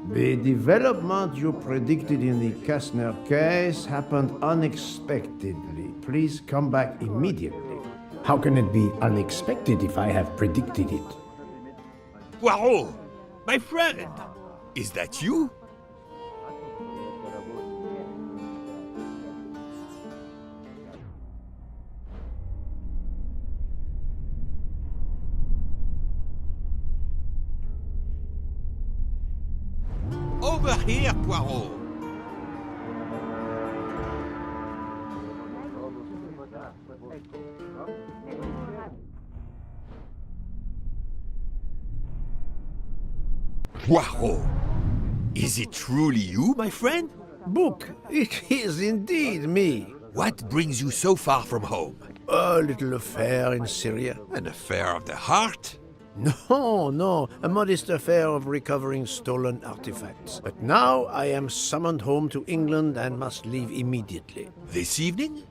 The development you predicted in the Kastner case happened unexpectedly. Please come back immediately. How can it be unexpected if I have predicted it? Poirot! My friend! Is that you? Over here, Poirot! Poirot! Is it truly you, my friend? Book, it is indeed me. What brings you so far from home? A little affair in Syria. An affair of the heart? No, a modest affair of recovering stolen artifacts. But now I am summoned home to England and must leave immediately. This evening?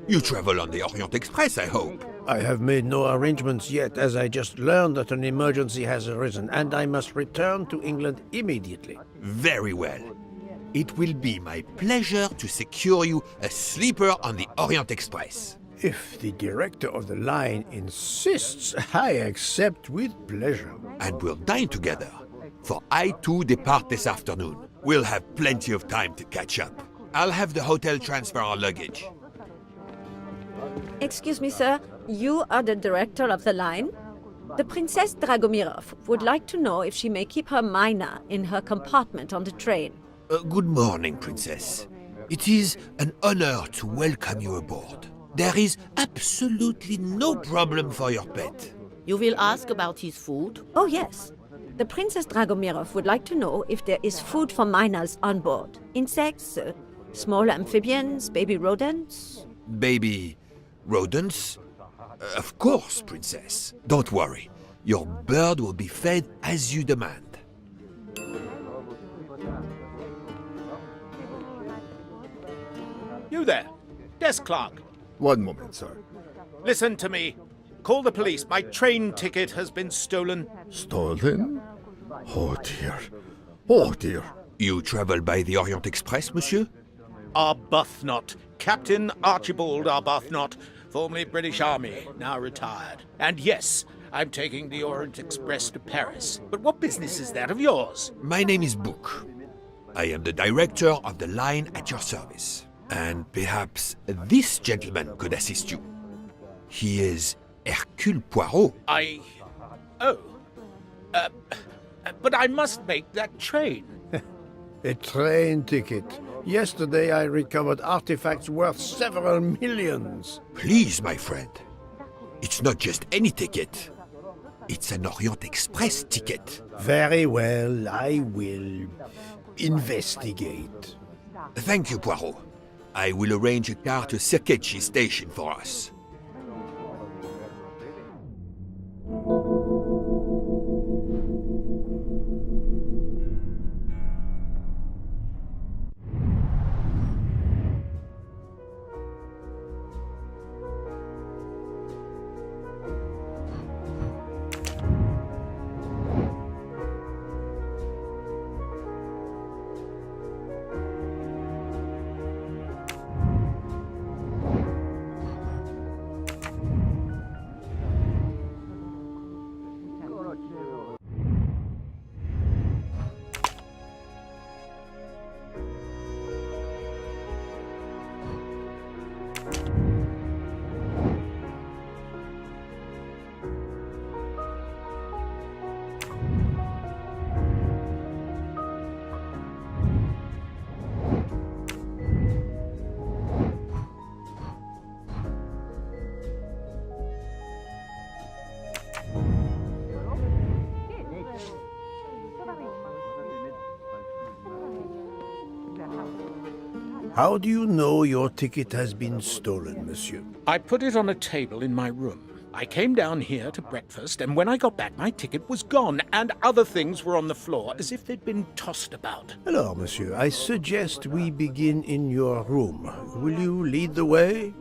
You travel on the Orient Express, I hope. I have made no arrangements yet, as I just learned that an emergency has arisen, and I must return to England immediately. Very well. It will be my pleasure to secure you a sleeper on the Orient Express. If the director of the line insists, I accept with pleasure. And we'll dine together, for I too depart this afternoon. We'll have plenty of time to catch up. I'll have the hotel transfer our luggage. Excuse me, sir. You are the director of the line? The Princess Dragomirov would like to know if she may keep her mina in her compartment on the train. Good morning, Princess. It is an honor to welcome you aboard. There is absolutely no problem for your pet. You will ask about his food? Oh, yes. The Princess Dragomirov would like to know if there is food for miners on board. Insects, small amphibians, baby rodents. Baby rodents? Of course, Princess. Don't worry. Your bird will be fed as you demand. You there, desk clerk. One moment, sir. Listen to me. Call the police. My train ticket has been stolen. Stolen? Oh dear. Oh dear. You travel by the Orient Express, monsieur? Arbuthnot. Captain Archibald Arbuthnot, formerly British Army, now retired. And yes, I'm taking the Orient Express to Paris. But what business is that of yours? My name is Book. I am the director of the line at your service. And perhaps this gentleman could assist you. He is Hercule Poirot. But I must make that train. A train ticket. Yesterday I recovered artifacts worth several millions. Please, my friend. It's not just any ticket. It's an Orient Express ticket. Very well, I will investigate. Thank you, Poirot. I will arrange a car to Circeci station for us. How do you know your ticket has been stolen, monsieur? I put it on a table in my room. I came down here to breakfast, and when I got back, my ticket was gone, and other things were on the floor as if they'd been tossed about. Alors, monsieur, I suggest we begin in your room. Will you lead the way?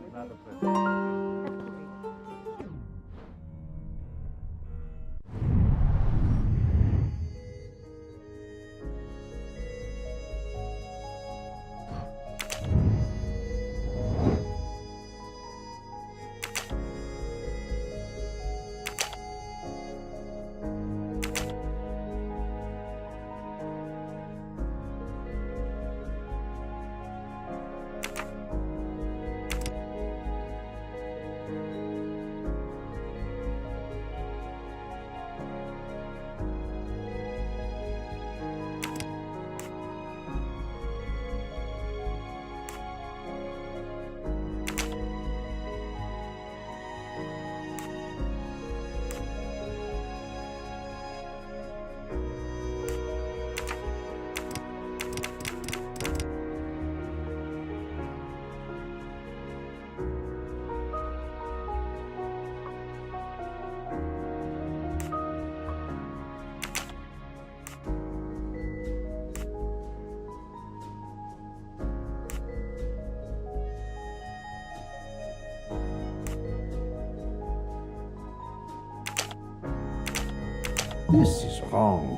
This is wrong,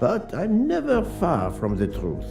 but I'm never far from the truth.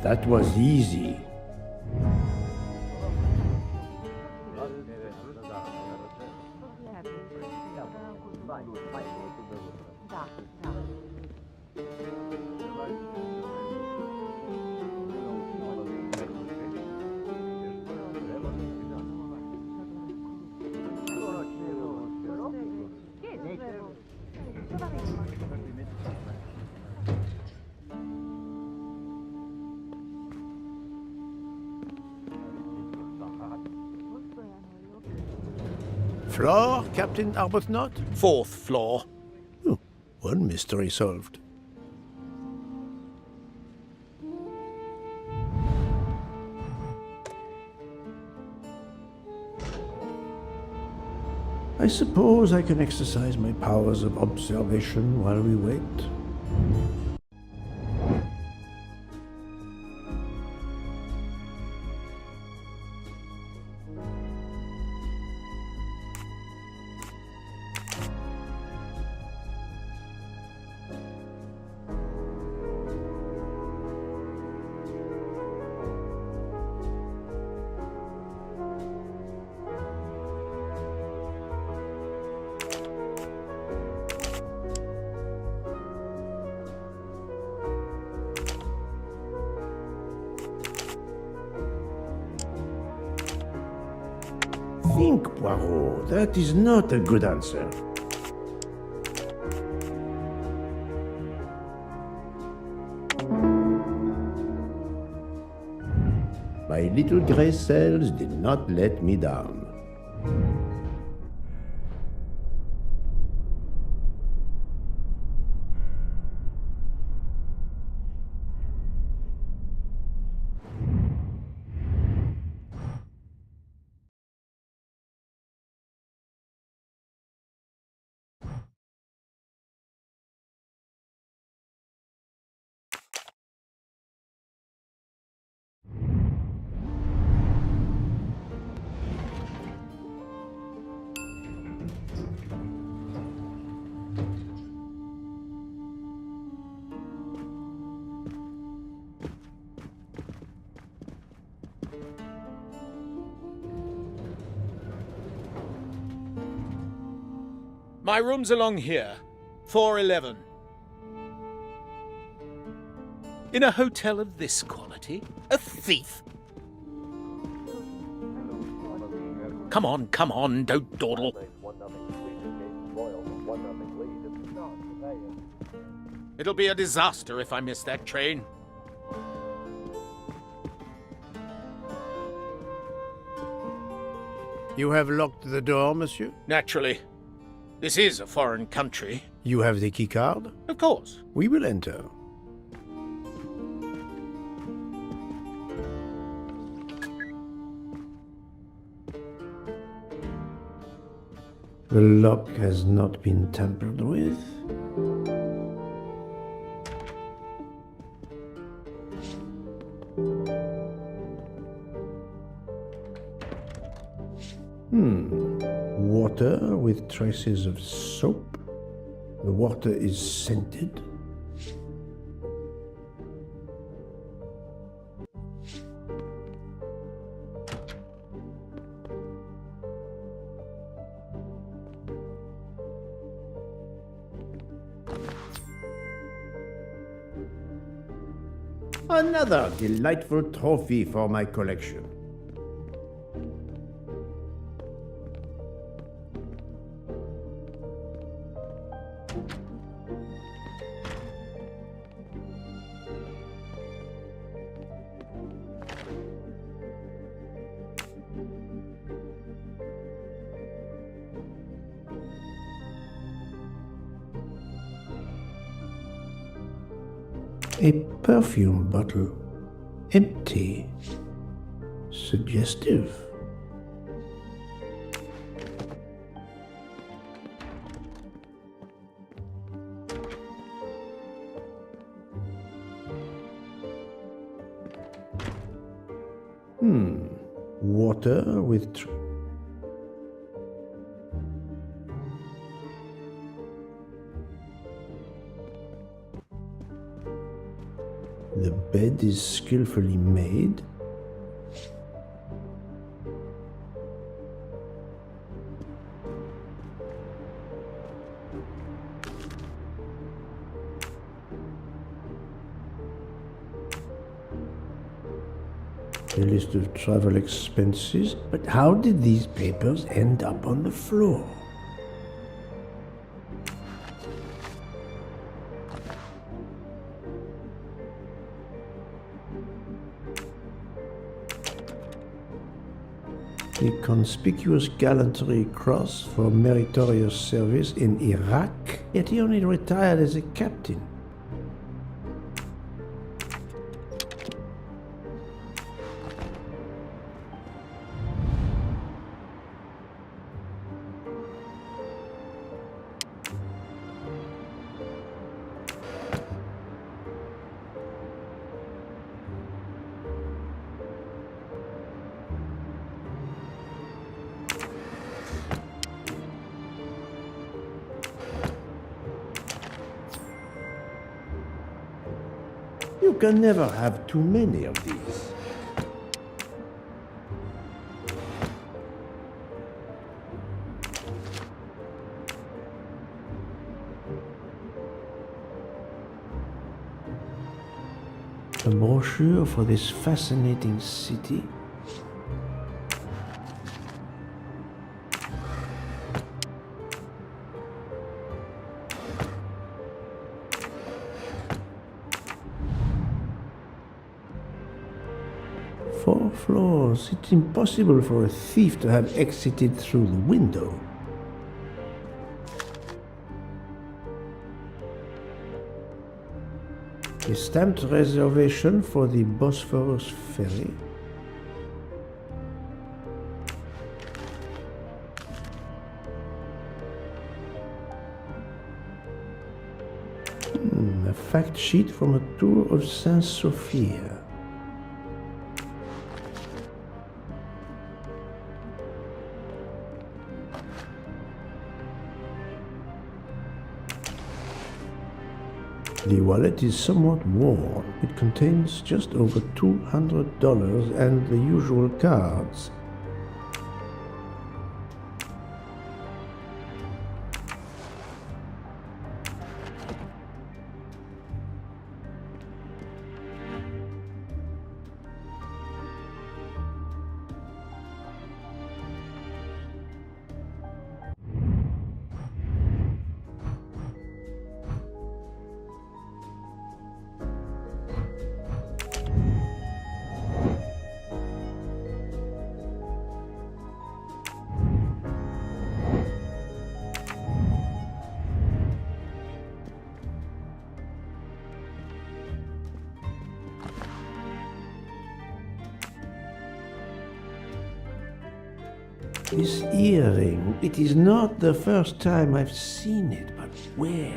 That was easy. Floor, Captain Arbuthnot? 4th floor. Oh, one mystery solved. I suppose I can exercise my powers of observation while we wait. Think, Poirot. That is not a good answer. My little gray cells did not let me down. My room's along here. 411. In a hotel of this quality? A thief? Come on, don't dawdle. It'll be a disaster if I miss that train. You have locked the door, monsieur? Naturally. This is a foreign country. You have the key card? Of course. We will enter. The lock has not been tampered with. Water with traces of soap. The water is scented. Another delightful trophy for my collection. A perfume bottle. Empty. Suggestive. Water with The bed is skillfully made. A list of travel expenses. But how did these papers end up on the floor? The Conspicuous Gallantry Cross for meritorious service in Iraq, yet he only retired as a captain. You can never have too many of these. A brochure for this fascinating city. Four floors. It's impossible for a thief to have exited through the window. A stamped reservation for the Bosphorus ferry. A fact sheet from a tour of Saint Sophia. The wallet is somewhat worn. It contains just over $200 and the usual cards. This earring, it is not the first time I've seen it, but where?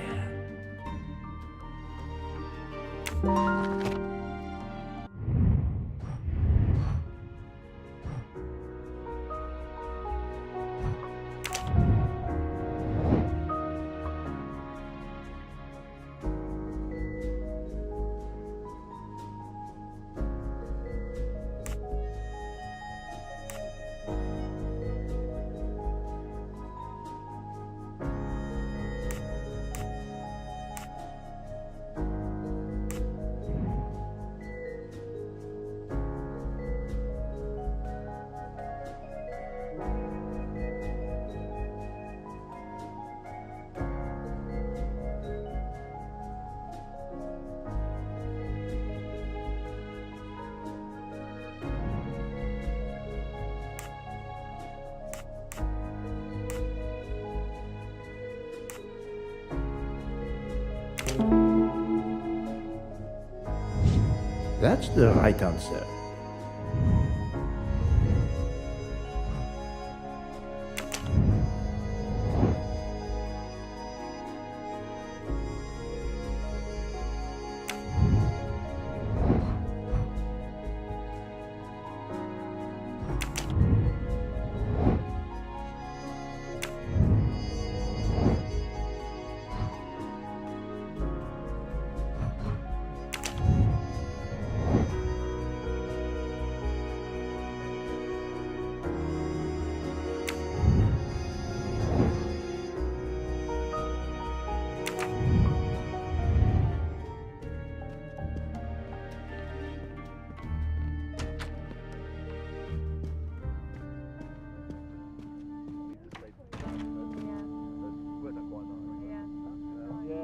That's the right answer.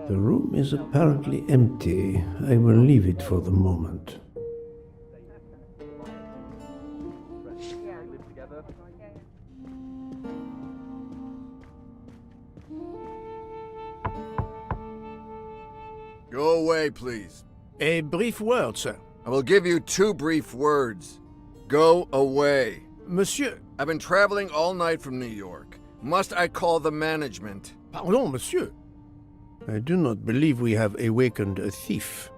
The room is apparently empty. I will leave it for the moment. Go away, please. A brief word, sir. I will give you 2 brief words. Go away. Monsieur. I've been traveling all night from New York. Must I call the management? Pardon, monsieur. I do not believe we have awakened a thief.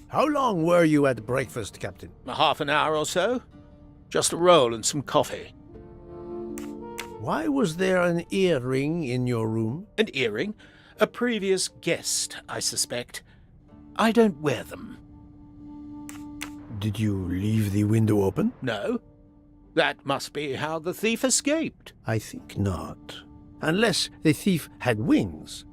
How long were you at breakfast, Captain? Half an hour or so. Just a roll and some coffee. Why was there an earring in your room? An earring? A previous guest, I suspect. I don't wear them. Did you leave the window open? No. That must be how the thief escaped. I think not. Unless the thief had wings.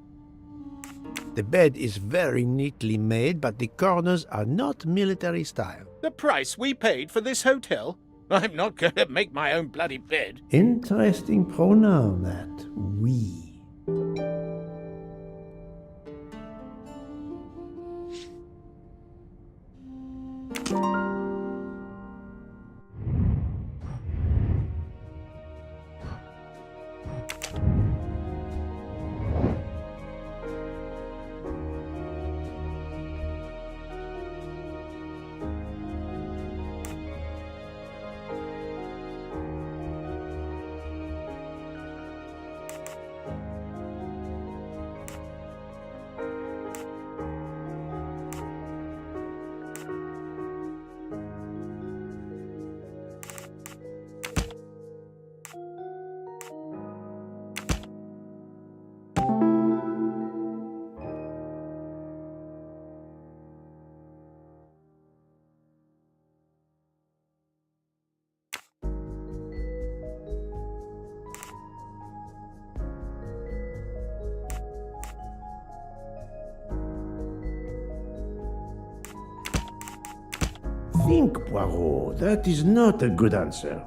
The bed is very neatly made, but the corners are not military style. The price we paid for this hotel? I'm not going to make my own bloody bed. Interesting pronoun, that. We. think, Poirot, that is not a good answer.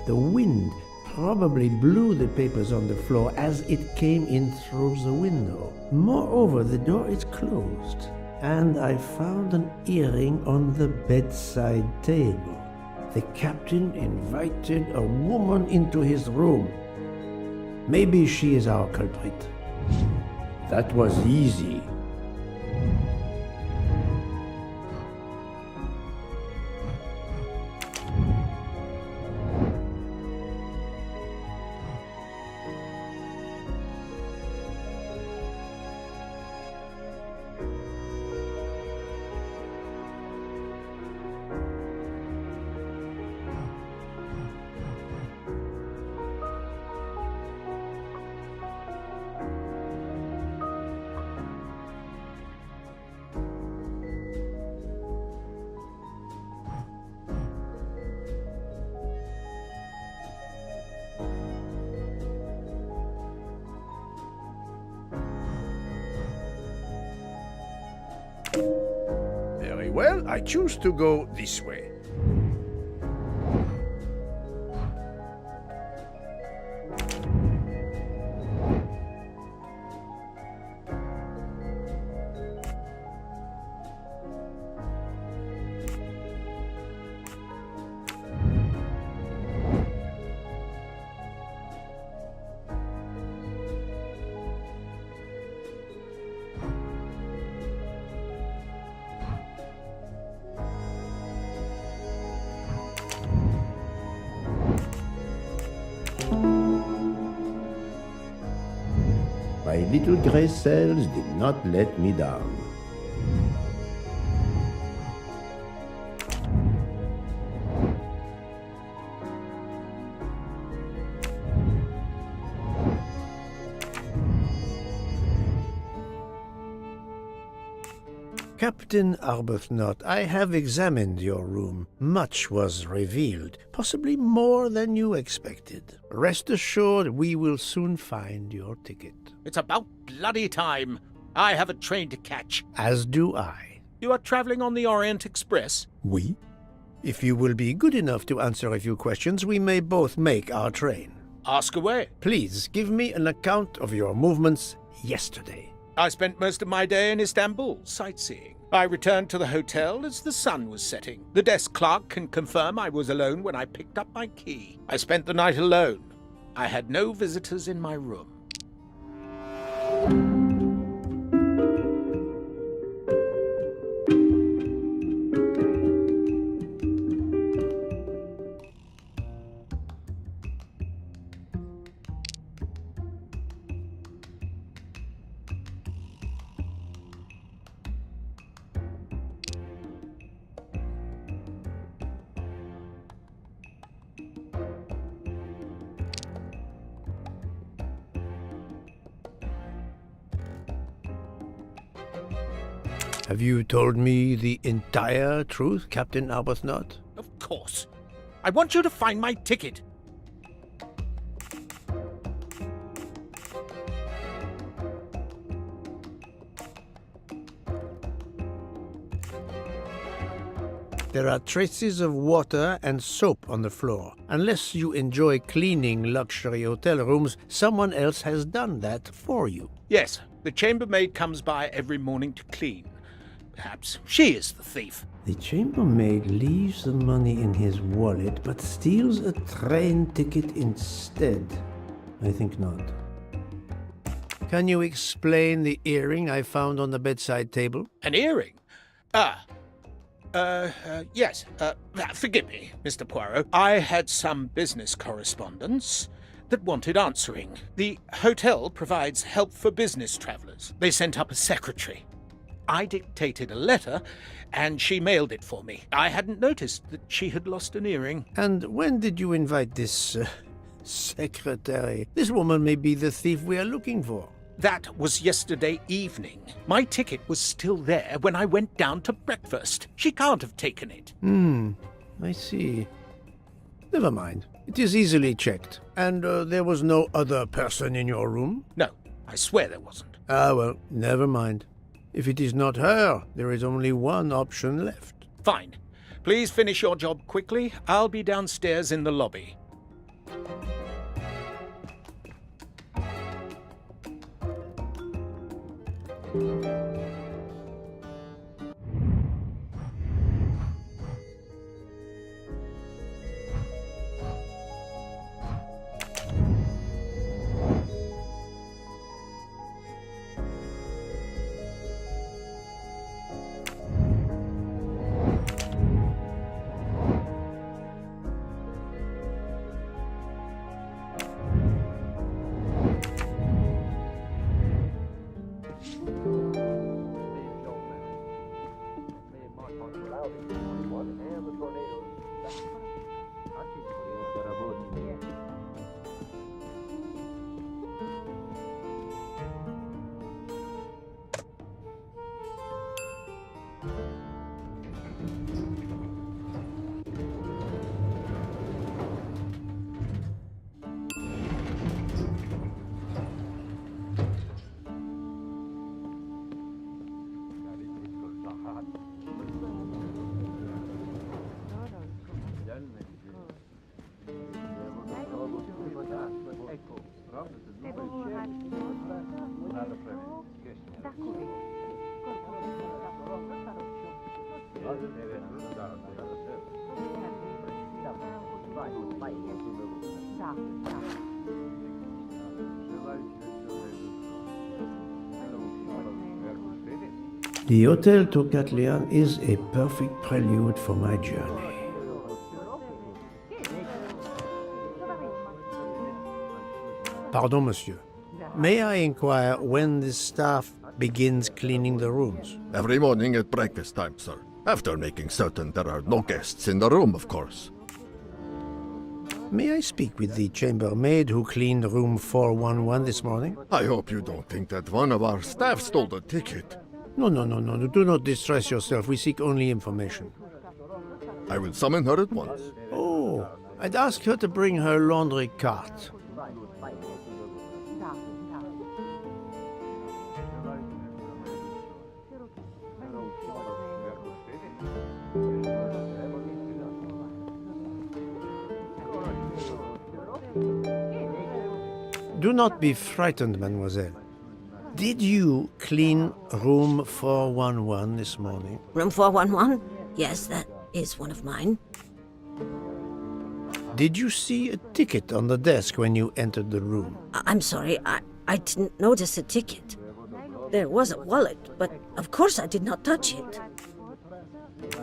The wind probably blew the papers on the floor as it came in through the window. Moreover, the door is closed, and I found an earring on the bedside table. The captain invited a woman into his room. Maybe she is our culprit. That was easy. Very well, I choose to go this way. My little gray cells did not let me down. Captain Arbuthnot, I have examined your room. Much was revealed, possibly more than you expected. Rest assured we will soon find your ticket. It's about bloody time. I have a train to catch. As do I. You are traveling on the Orient Express? We? If you will be good enough to answer a few questions, we may both make our train. Ask away. Please give me an account of your movements yesterday. I spent most of my day in Istanbul, sightseeing. I returned to the hotel as the sun was setting. The desk clerk can confirm I was alone when I picked up my key. I spent the night alone. I had no visitors in my room. Have you told me the entire truth, Captain Arbuthnot? Of course. I want you to find my ticket. There are traces of water and soap on the floor. Unless you enjoy cleaning luxury hotel rooms, someone else has done that for you. Yes, the chambermaid comes by every morning to clean. Perhaps she is the thief. The chambermaid leaves the money in his wallet, but steals a train ticket instead. I think not. Can you explain the earring I found on the bedside table? An earring? Yes. Forgive me, Mr. Poirot. I had some business correspondence that wanted answering. The hotel provides help for business travelers. They sent up a secretary. I dictated a letter, and she mailed it for me. I hadn't noticed that she had lost an earring. And when did you invite this secretary? This woman may be the thief we are looking for. That was yesterday evening. My ticket was still there when I went down to breakfast. She can't have taken it. I see. Never mind. It is easily checked. And there was no other person in your room? No, I swear there wasn't. Ah, well, never mind. If it is not her, there is only one option left. Fine. Please finish your job quickly. I'll be downstairs in the lobby. The Hotel Tocatlian is a perfect prelude for my journey. Pardon, monsieur. May I inquire when the staff begins cleaning the rooms? Every morning at breakfast time, sir. After making certain there are no guests in the room, of course. May I speak with the chambermaid who cleaned room 411 this morning? I hope you don't think that one of our staff stole the ticket. No. Do not distress yourself. We seek only information. I will summon her at once. Oh, I'd ask her to bring her laundry cart. Do not be frightened, mademoiselle. Did you clean room 411 this morning? Room 411? Yes, that is one of mine. Did you see a ticket on the desk when you entered the room? I'm sorry, I didn't notice a ticket. There was a wallet, but of course I did not touch it.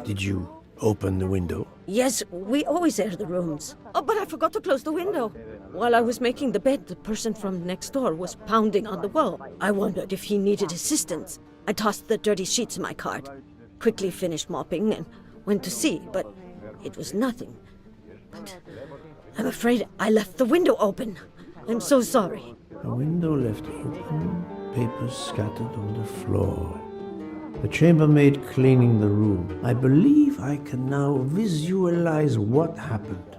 Did you open the window? Yes, we always air the rooms. Oh, but I forgot to close the window. While I was making the bed, the person from next door was pounding on the wall. I wondered if he needed assistance. I tossed the dirty sheets in my cart, quickly finished mopping, and went to see, but it was nothing. But I'm afraid I left the window open. I'm so sorry. A window left open, papers scattered on the floor. The chambermaid cleaning the room. I believe I can now visualize what happened.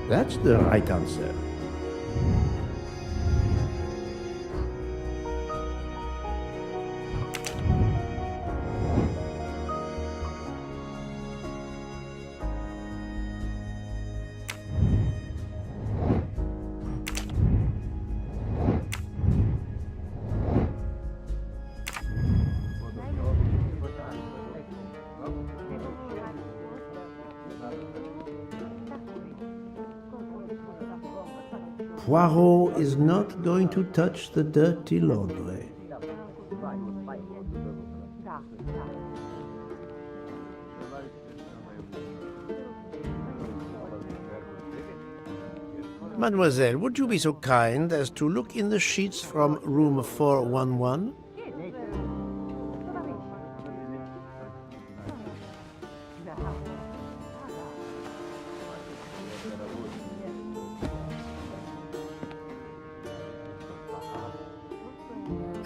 That's the right answer. Poirot is not going to touch the dirty laundry. Mademoiselle, would you be so kind as to look in the sheets from room 411?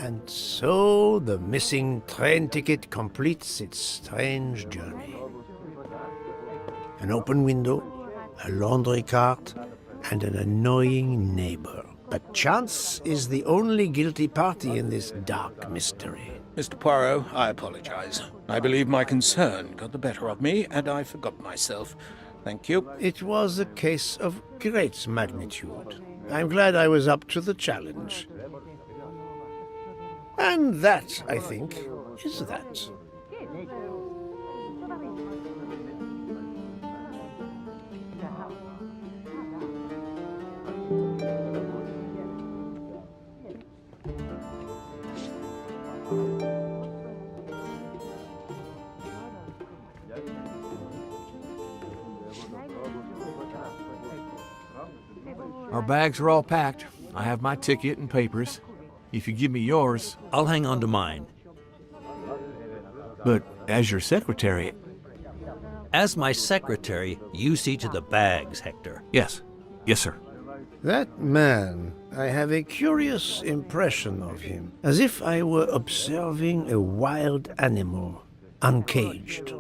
And so the missing train ticket completes its strange journey. An open window, a laundry cart, and an annoying neighbor. But chance is the only guilty party in this dark mystery. Mr. Poirot, I apologize. I believe my concern got the better of me, and I forgot myself. Thank you. It was a case of great magnitude. I'm glad I was up to the challenge. And that, I think, is that. Our bags are all packed. I have my ticket and papers. If you give me yours, I'll hang on to mine. but as your secretary... As my secretary, you see to the bags, Hector. Yes. Yes, sir. That man, I have a curious impression of him, as if I were observing a wild animal, uncaged.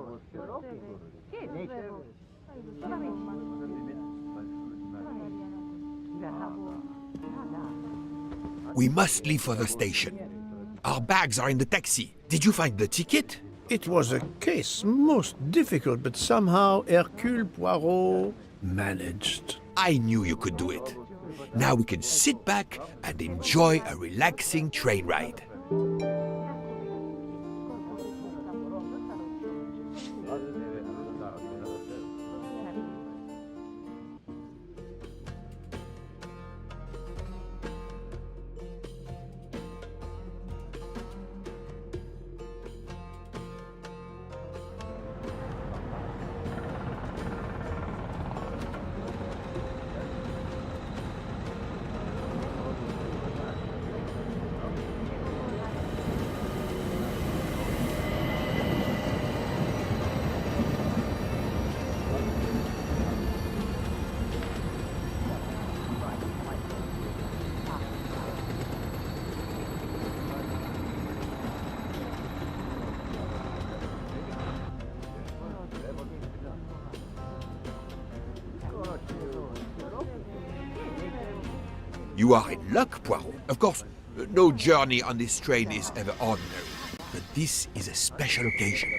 We must leave for the station. Our bags are in the taxi. Did you find the ticket? It was a case most difficult, but somehow Hercule Poirot managed. I knew you could do it. Now we can sit back and enjoy a relaxing train ride. You are in luck, Poirot. Of course, no journey on this train is ever ordinary, but this is a special occasion.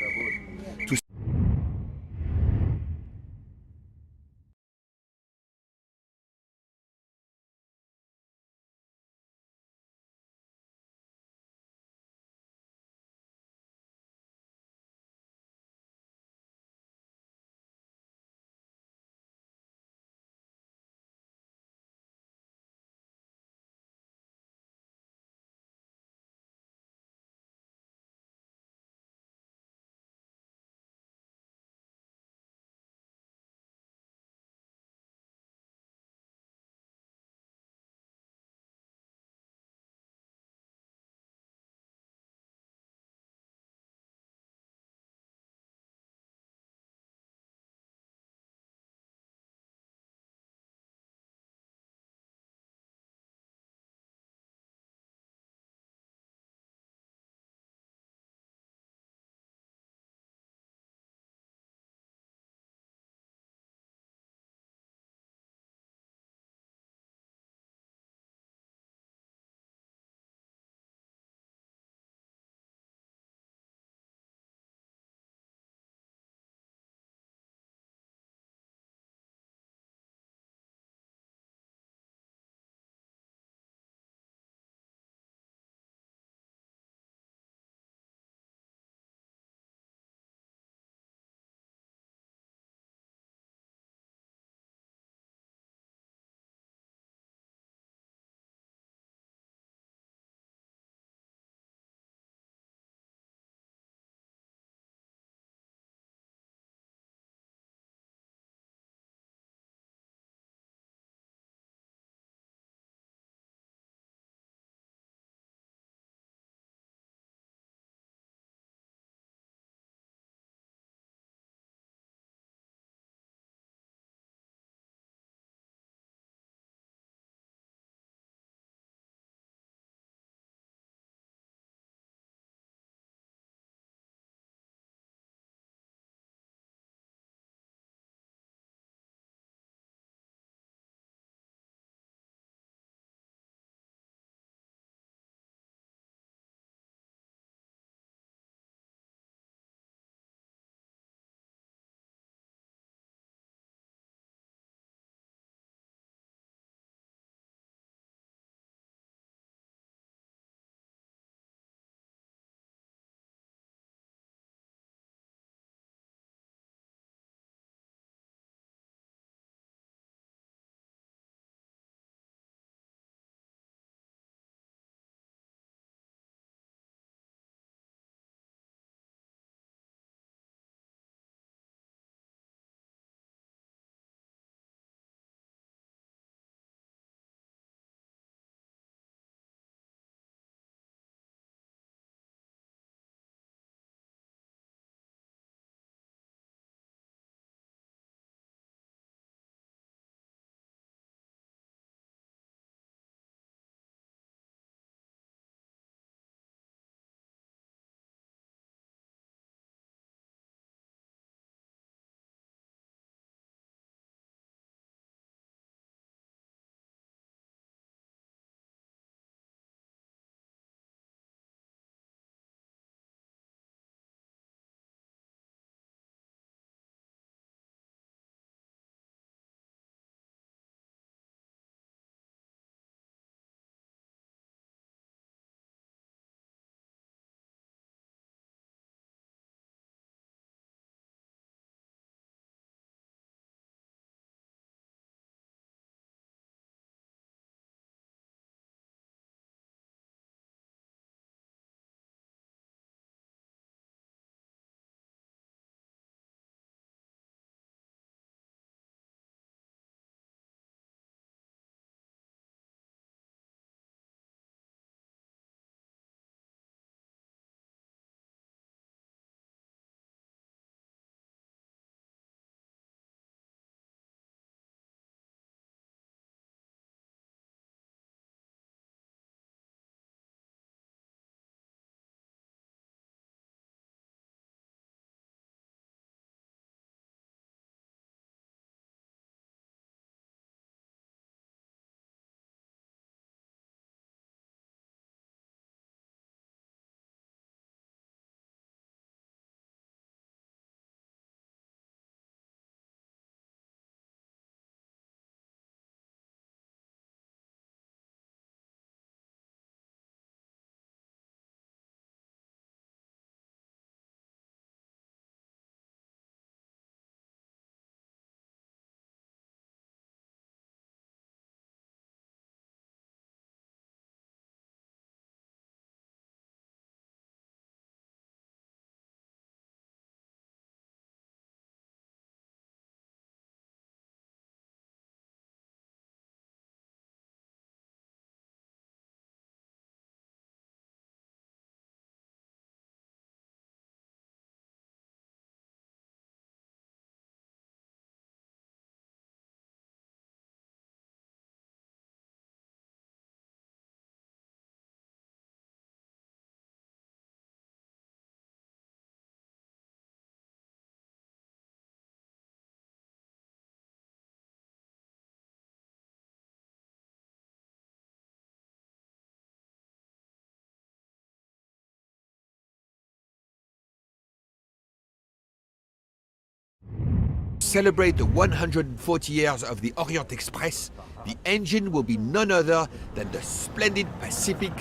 Celebrate the 140 years of the Orient Express, the engine will be none other than the splendid Pacific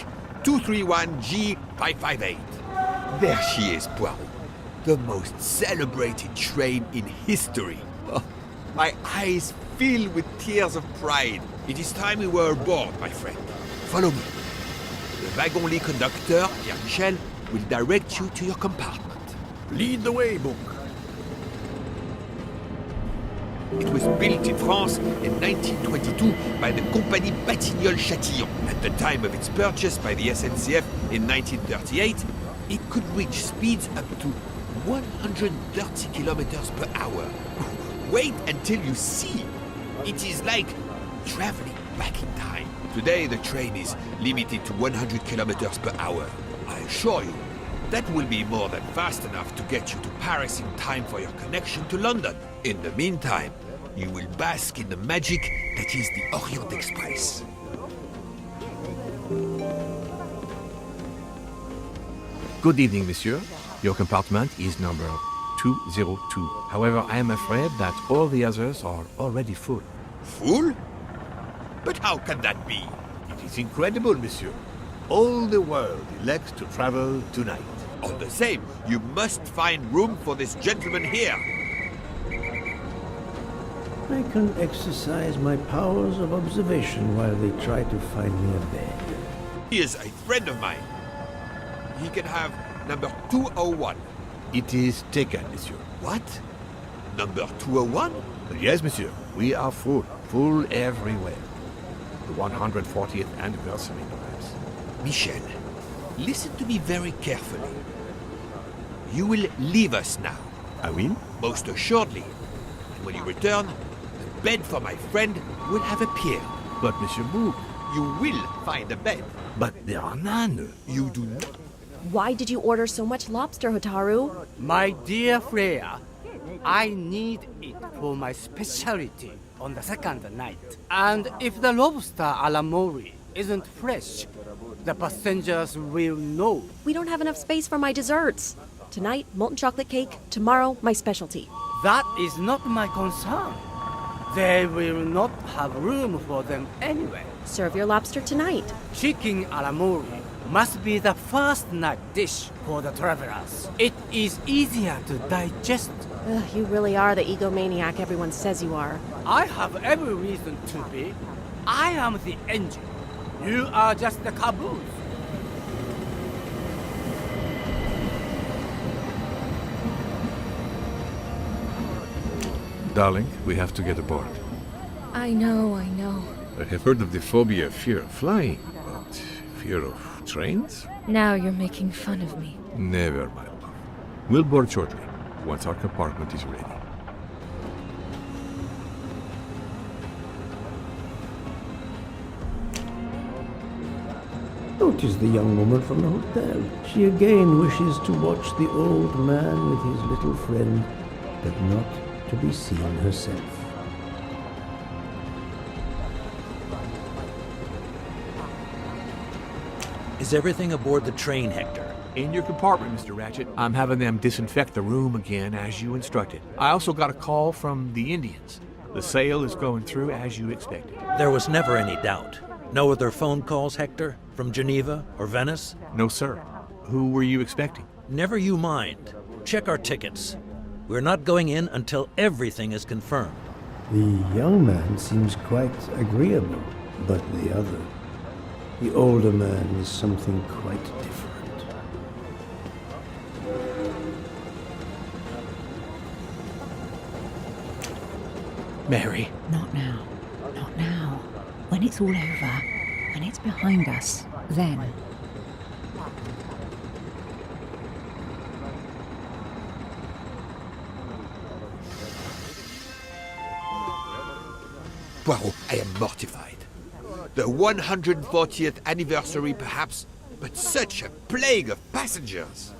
231G558. There she is, Poirot. The most celebrated train in history. Oh, my eyes fill with tears of pride. It is time we were aboard, my friend. Follow me. The wagon-lit conductor, Pierre Michel, will direct you to your compartment. Lead the way, Book. It was built in France in 1922 by the Compagnie Batignolles-Châtillon. At the time of its purchase by the SNCF in 1938, it could reach speeds up to 130 kilometers per hour. Wait until you see. It is like traveling back in time. Today, the train is limited to 100 kilometers per hour. I assure you, that will be more than fast enough to get you to Paris in time for your connection to London. In the meantime, you will bask in the magic that is the Orient Express. Good evening, monsieur. Your compartment is number 202. However, I am afraid that all the others are already full. Full? But how can that be? It is incredible, monsieur. All the world elects to travel tonight. All the same, you must find room for this gentleman here. I can exercise my powers of observation while they try to find me a bed. He is a friend of mine. He can have number 201. It is taken, monsieur. What? Number 201? Yes, monsieur. We are full. Full everywhere. The 140th anniversary, perhaps. Michel, listen to me very carefully. You will leave us now. I will? Most assuredly. And when you return, the bed for my friend will have appeared. But, Monsieur Bouc, You will find a bed. but there are none. You do not. Why did you order so much lobster, Hotaru? My dear Freya, I need it for my specialty on the second night. And if the lobster a la mori isn't fresh, the passengers will know. We don't have enough space for my desserts. Tonight, molten chocolate cake. Tomorrow, my specialty. That is not my concern. They will not have room for them anyway. Serve your lobster tonight. Chicken a la mori must be the first night dish for the travelers. It is easier to digest. Ugh, you really are the egomaniac everyone says you are. I have every reason to be. I am the engine. You are just the caboose. Darling, we have to get aboard. I know. I have heard of the phobia of fear of flying, but fear of trains? Now you're making fun of me. Never, my love. We'll board shortly, once our compartment is ready. Notice the young woman from the hotel. She again wishes to watch the old man with his little friend, but not to be seen herself. Is everything aboard the train, Hector? In your compartment, Mr. Ratchet. I'm having them disinfect the room again as you instructed. I also got a call from the Indians. The sale is going through as you expected. There was never any doubt. No other phone calls, Hector? From Geneva or Venice? No, sir. Who were you expecting? Never you mind. Check our tickets. We're not going in until everything is confirmed. The young man seems quite agreeable, but the other, the older man, is something quite different. Mary. Not now. Not now. When it's all over, when it's behind us, then. Poirot, I am mortified. The 140th anniversary, perhaps, but such a plague of passengers.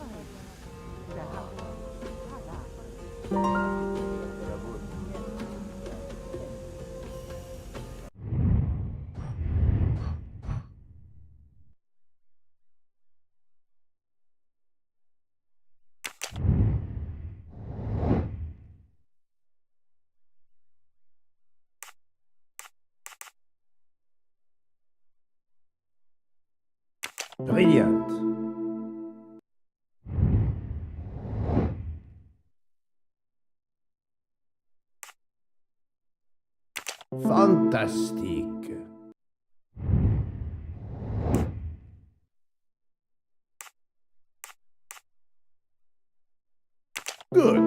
Brilliant. Fantastic. Good.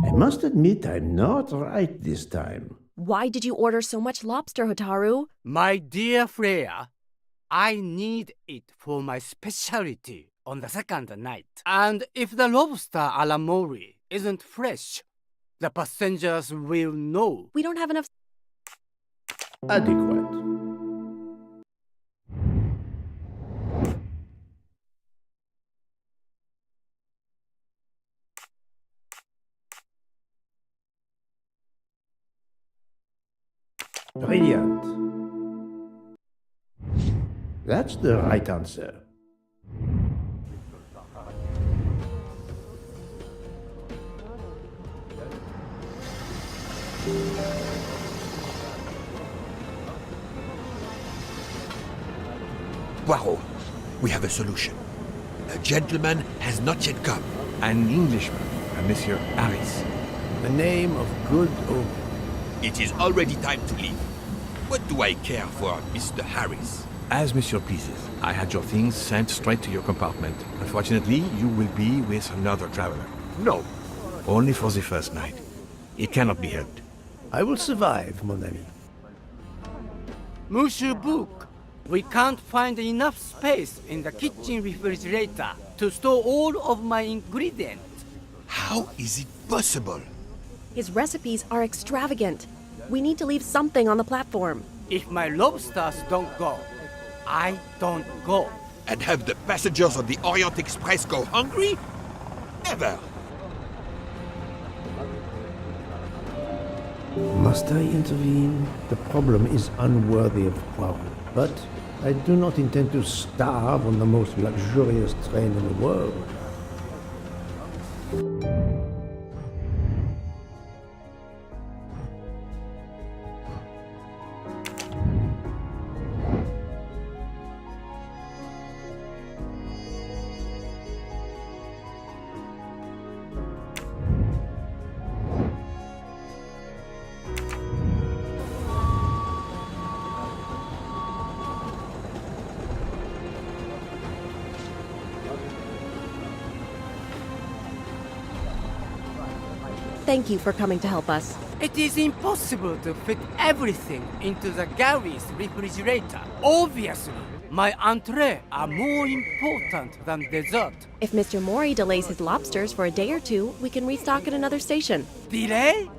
I must admit I'm not right this time. Why did you order so much lobster, Hotaru? My dear Freya, I need it for my specialty on the second night. And if the lobster a la mori isn't fresh, the passengers will know. We don't have enough. Adequate. Brilliant. That's the right answer. Poirot, we have a solution. A gentleman has not yet come. An Englishman, a Monsieur Harris. The name of good omen. It is already time to leave. What do I care for Mr. Harris? As Monsieur pleases. I had your things sent straight to your compartment. Unfortunately, you will be with another traveler. No. Only for the first night. It cannot be helped. I will survive, mon ami. Monsieur Book, we can't find enough space in the kitchen refrigerator to store all of my ingredients. How is it possible? His recipes are extravagant. We need to leave something on the platform. If my lobsters don't go, I don't go. And have the passengers on the Orient Express go hungry? Never! Must I intervene? The problem is unworthy of Poirot, but I do not intend to starve on the most luxurious train in the world. Thank you for coming to help us. It is impossible to fit everything into the Gary's refrigerator. Obviously, my entree are more important than dessert. If Mr. Mori delays his lobsters for a day or two, we can restock at another station. Delay?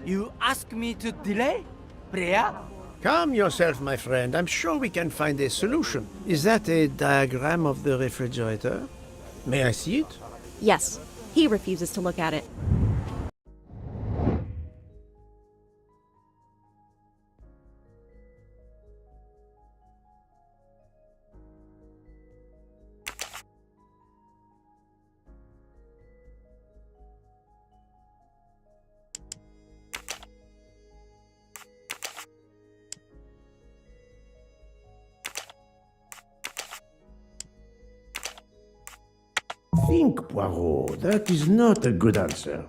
You ask me to delay? Freya? Calm yourself, my friend. I'm sure we can find a solution. Is that a diagram of the refrigerator? May I see it? Yes, he refuses to look at it. Think, Poirot, that is not a good answer.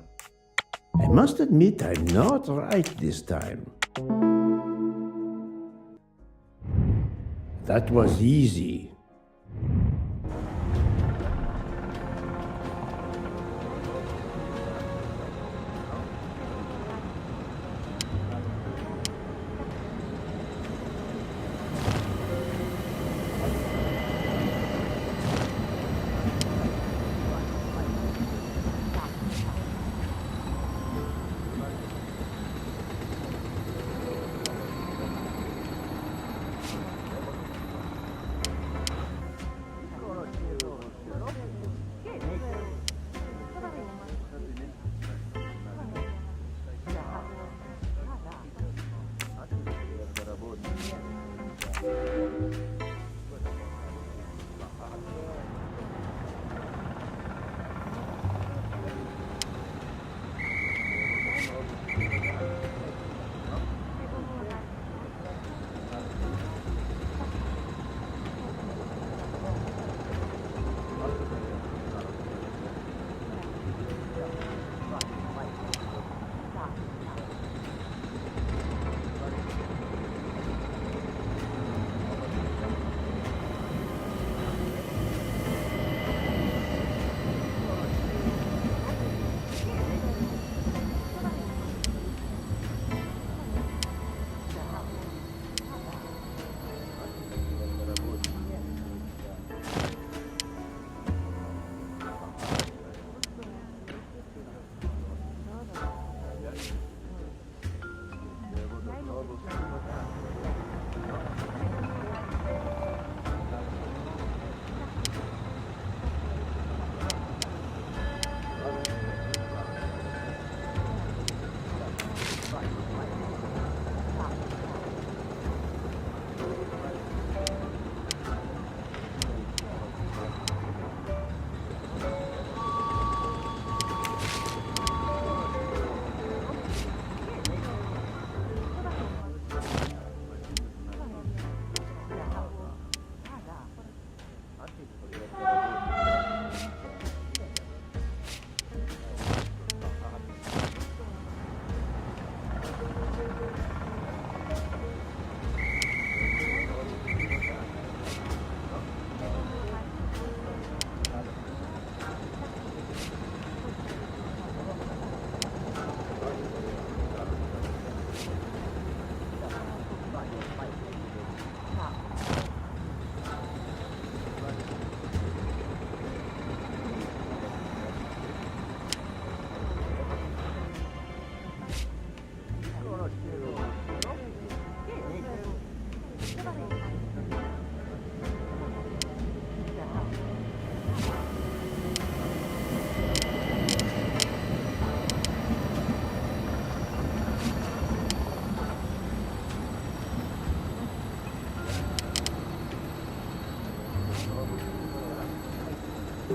I must admit I'm not right this time. That was easy.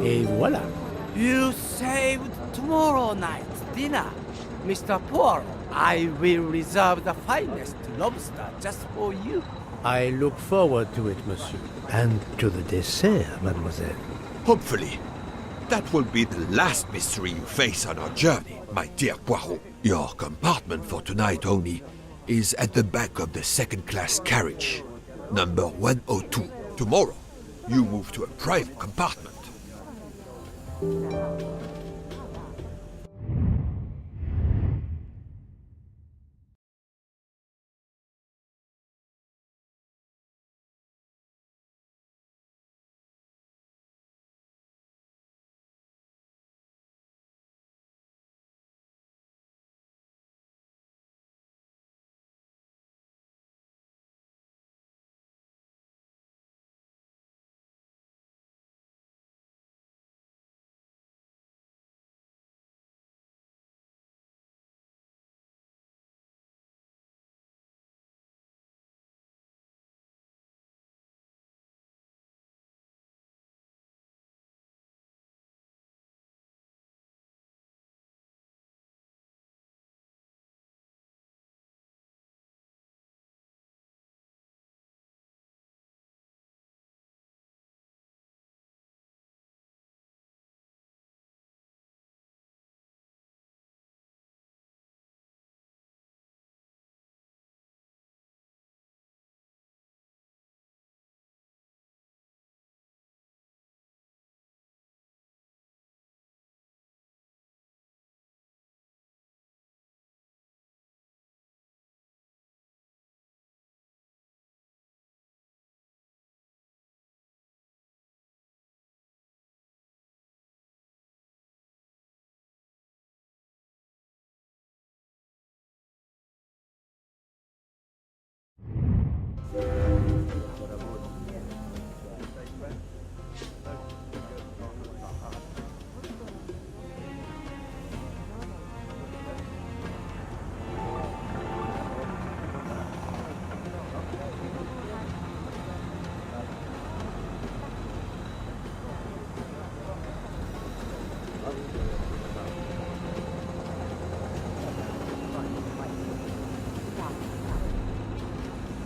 Et voilà. You saved tomorrow night's dinner. Mr. Poirot, I will reserve the finest lobster just for you. I look forward to it, monsieur. And to the dessert, mademoiselle. Hopefully. That will be the last mystery you face on our journey, my dear Poirot. Your compartment for tonight only is at the back of the second-class carriage, number 102. Tomorrow, you move to a private compartment.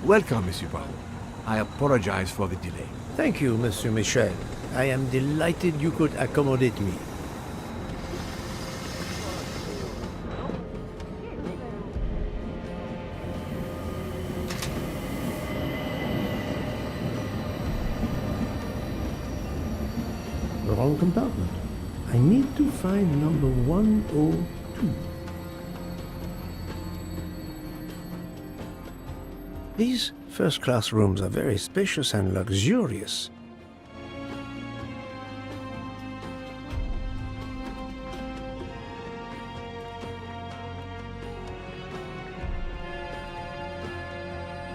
Welcome, Monsieur Poirot. I apologize for the delay. Thank you, Monsieur Michel. I am delighted you could accommodate me. Wrong compartment. I need to find number 102. These first-class rooms are very spacious and luxurious.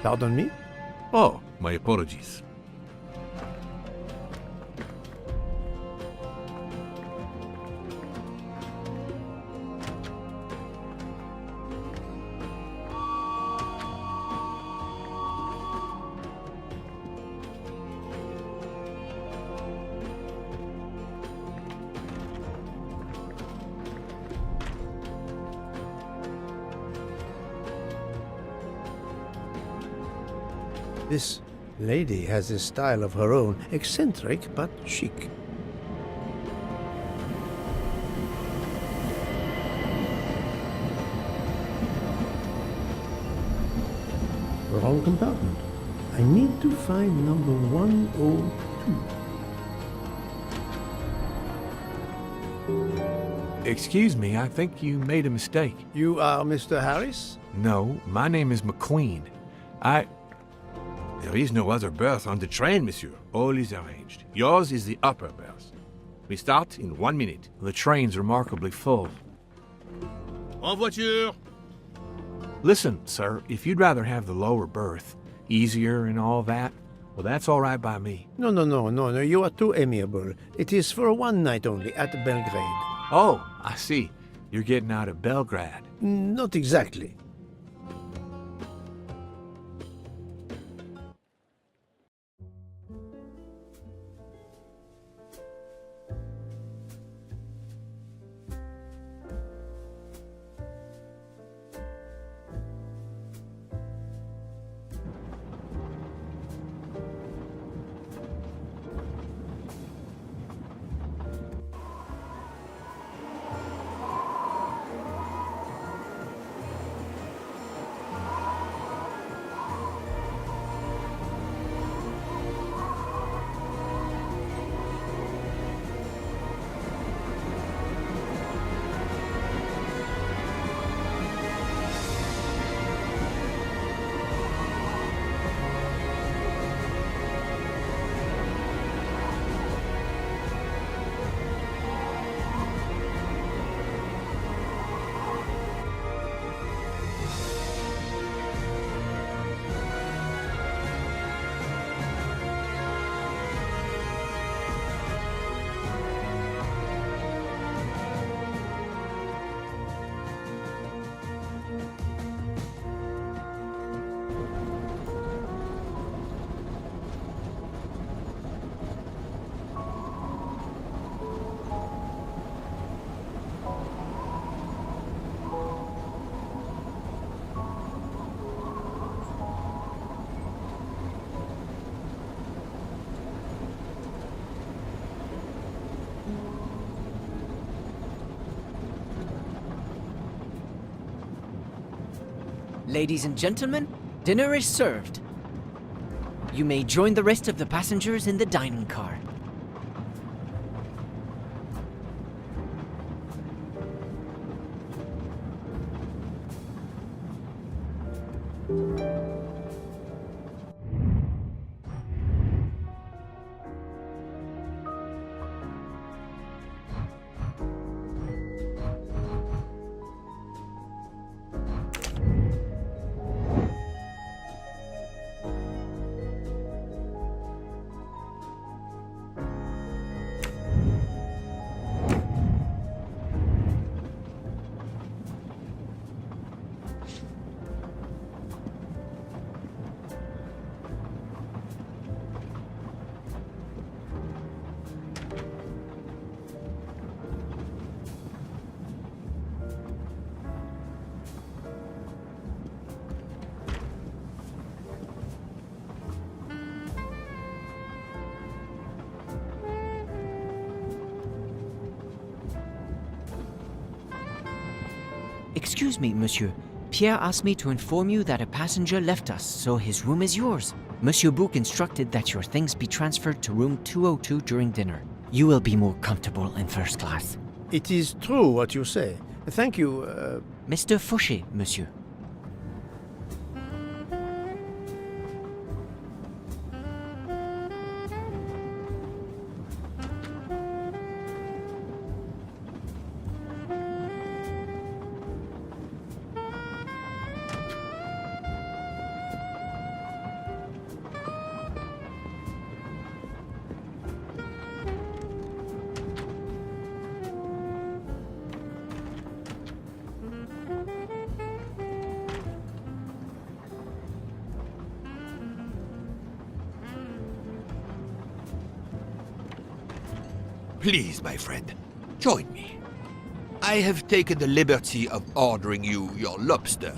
Pardon me? Oh, my apologies. This lady has a style of her own, eccentric but chic. Wrong compartment. I need to find number 102. Excuse me, I think you made a mistake. You are Mr. Harris? No, my name is McQueen. There is no other berth on the train, monsieur. All is arranged. Yours is the upper berth. We start in 1 minute. The train's remarkably full. En voiture! Listen, sir, if you'd rather have the lower berth, easier and all that, well, that's all right by me. No, you are too amiable. It is for one night only, at Belgrade. Oh, I see. You're getting out of Belgrade. Not exactly. Ladies and gentlemen, dinner is served. You may join the rest of the passengers in the dining car. Excuse me, monsieur. Pierre asked me to inform you that a passenger left us, so his room is yours. Monsieur Bouc instructed that your things be transferred to room 202 during dinner. You will be more comfortable in first class. It is true what you say. Thank you, Mr. Fauché, monsieur. Please, my friend, join me. I have taken the liberty of ordering you your lobster.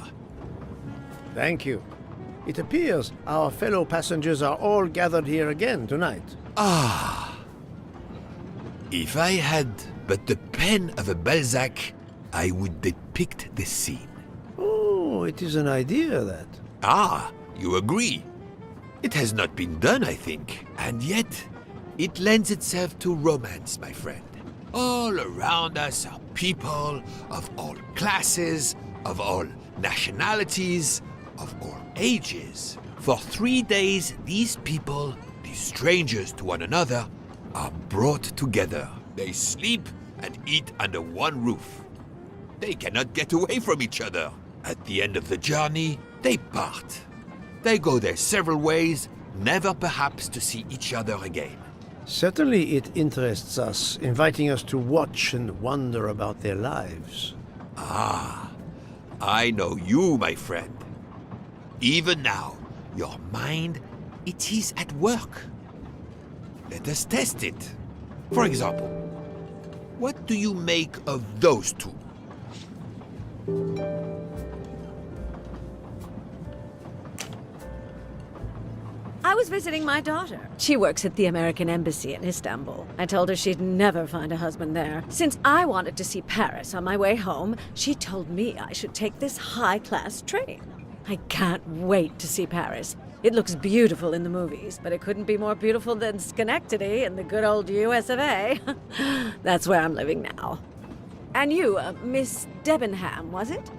Thank you. It appears our fellow passengers are all gathered here again tonight. Ah. If I had but the pen of a Balzac, I would depict the scene. Oh, it is an idea, that. Ah, you agree. It has not been done, I think, and yet it lends itself to romance, my friend. All around us are people of all classes, of all nationalities, of all ages. For 3 days, these people, these strangers to one another, are brought together. They sleep and eat under one roof. They cannot get away from each other. At the end of the journey, they part. They go their several ways, never perhaps to see each other again. Certainly it interests us, inviting us to watch and wonder about their lives. Ah, I know you, my friend. Even now, your mind, it is at work. Let us test it. For example, what do you make of those two? I was visiting my daughter. She works at the American Embassy in Istanbul. I told her she'd never find a husband there. Since I wanted to see Paris on my way home, she told me I should take this high-class train. I can't wait to see Paris. It looks beautiful in the movies, but it couldn't be more beautiful than Schenectady in the good old US of A. That's where I'm living now. And you, Miss Debenham, was it?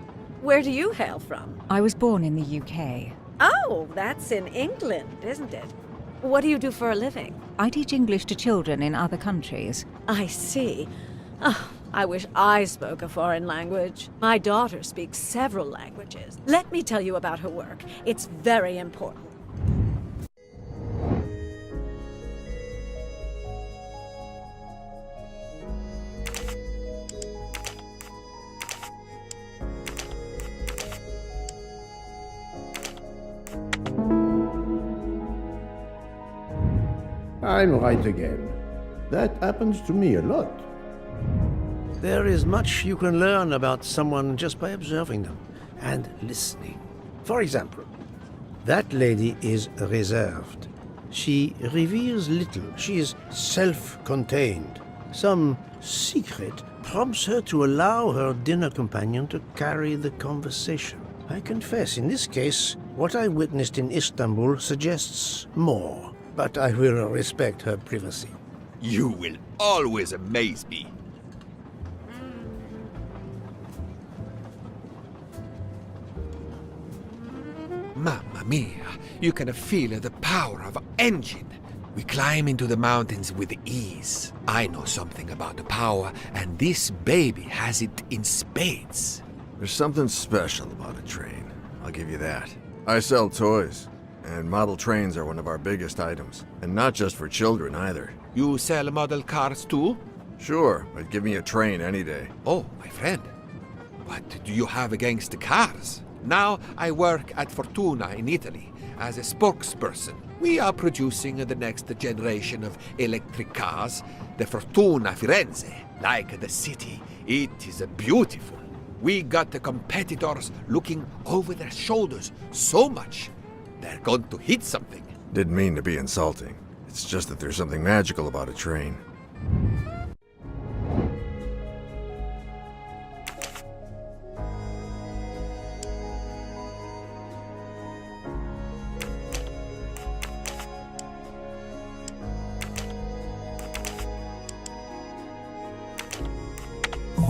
Where do you hail from? I was born in the UK. Oh, that's in England, isn't it? What do you do for a living? I teach English to children in other countries. I see. Oh, I wish I spoke a foreign language. My daughter speaks several languages. Let me tell you about her work. It's very important. I'm right again. That happens to me a lot. There is much you can learn about someone just by observing them and listening. For example, that lady is reserved. She reveals little. She is self-contained. Some secret prompts her to allow her dinner companion to carry the conversation. I confess, in this case, what I witnessed in Istanbul suggests more, but I will respect her privacy. You will always amaze me. Mamma mia, you can feel the power of engine. We climb into the mountains with ease. I know something about the power, and this baby has it in spades. There's something special about a train, I'll give you that. I sell toys, and model trains are one of our biggest items. And not just for children either. You sell model cars too? Sure, but give me a train any day. Oh, my friend. What do you have against the cars? Now I work at Fortuna in Italy as a spokesperson. We are producing the next generation of electric cars, the Fortuna Firenze. Like the city, it is beautiful. We got the competitors looking over their shoulders so much, they're going to hit something. Didn't mean to be insulting. It's just that there's something magical about a train.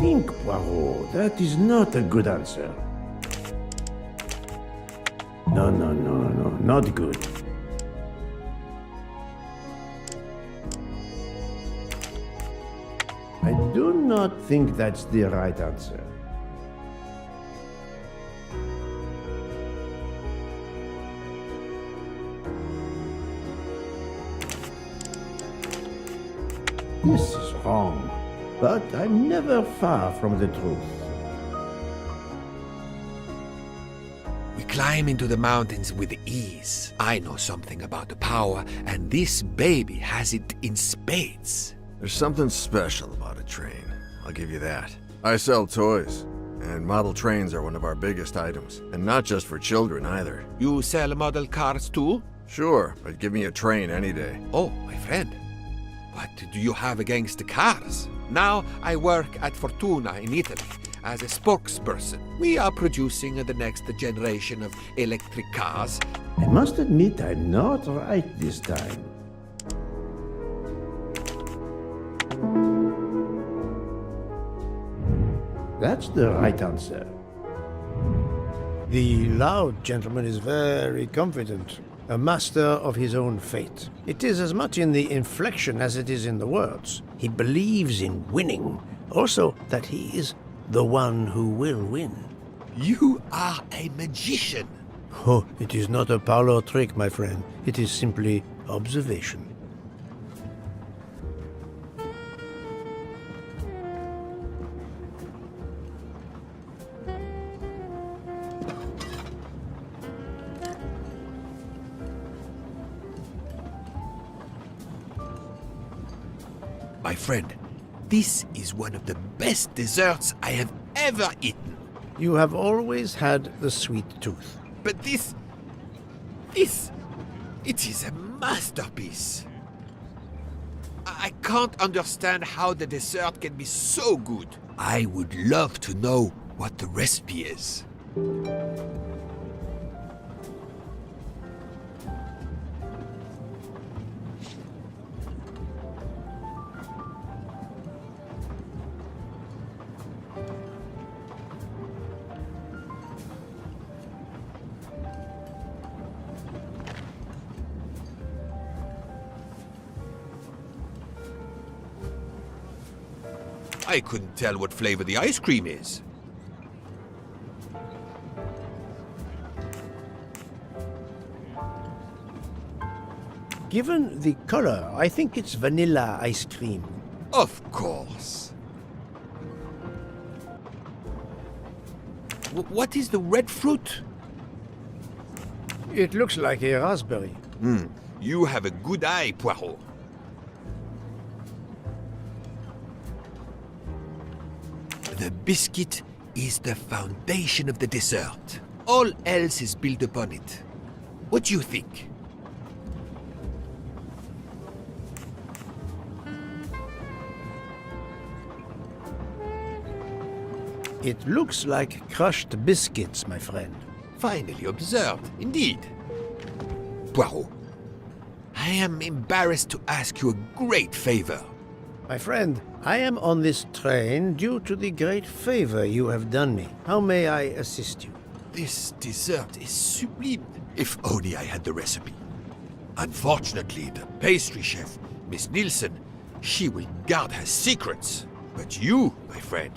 Think, Poirot. That is not a good answer. No, not good. I do not think that's the right answer. This is wrong, but I'm never far from the truth. We climb into the mountains with ease. I know something about the power, and this baby has it in spades. There's something special about a train, I'll give you that. I sell toys, and model trains are one of our biggest items. And not just for children either. You sell model cars too? Sure, but give me a train any day. Oh, my friend. What do you have against the cars? Now I work at Fortuna in Italy as a spokesperson. We are producing the next generation of electric cars. I must admit I'm not right this time. That's the right answer. The loud gentleman is very confident, a master of his own fate. It is as much in the inflection as it is in the words. He believes in winning, also that he is the one who will win. You are a magician. Oh, it is not a parlor trick, my friend. It is simply observation. My friend, this is one of the best desserts I have ever eaten. You have always had the sweet tooth. But it is a masterpiece. I can't understand how the dessert can be so good. I would love to know what the recipe is. I couldn't tell what flavor the ice cream is. Given the color, I think it's vanilla ice cream. Of course. What is the red fruit? It looks like a raspberry. You have a good eye, Poirot. The biscuit is the foundation of the dessert. All else is built upon it. What do you think? It looks like crushed biscuits, my friend. Finely observed, indeed. Poirot, I am embarrassed to ask you a great favor. My friend, I am on this train due to the great favor you have done me. How may I assist you? This dessert is sublime. If only I had the recipe. Unfortunately, the pastry chef, Miss Nielsen, she will guard her secrets. But you, my friend,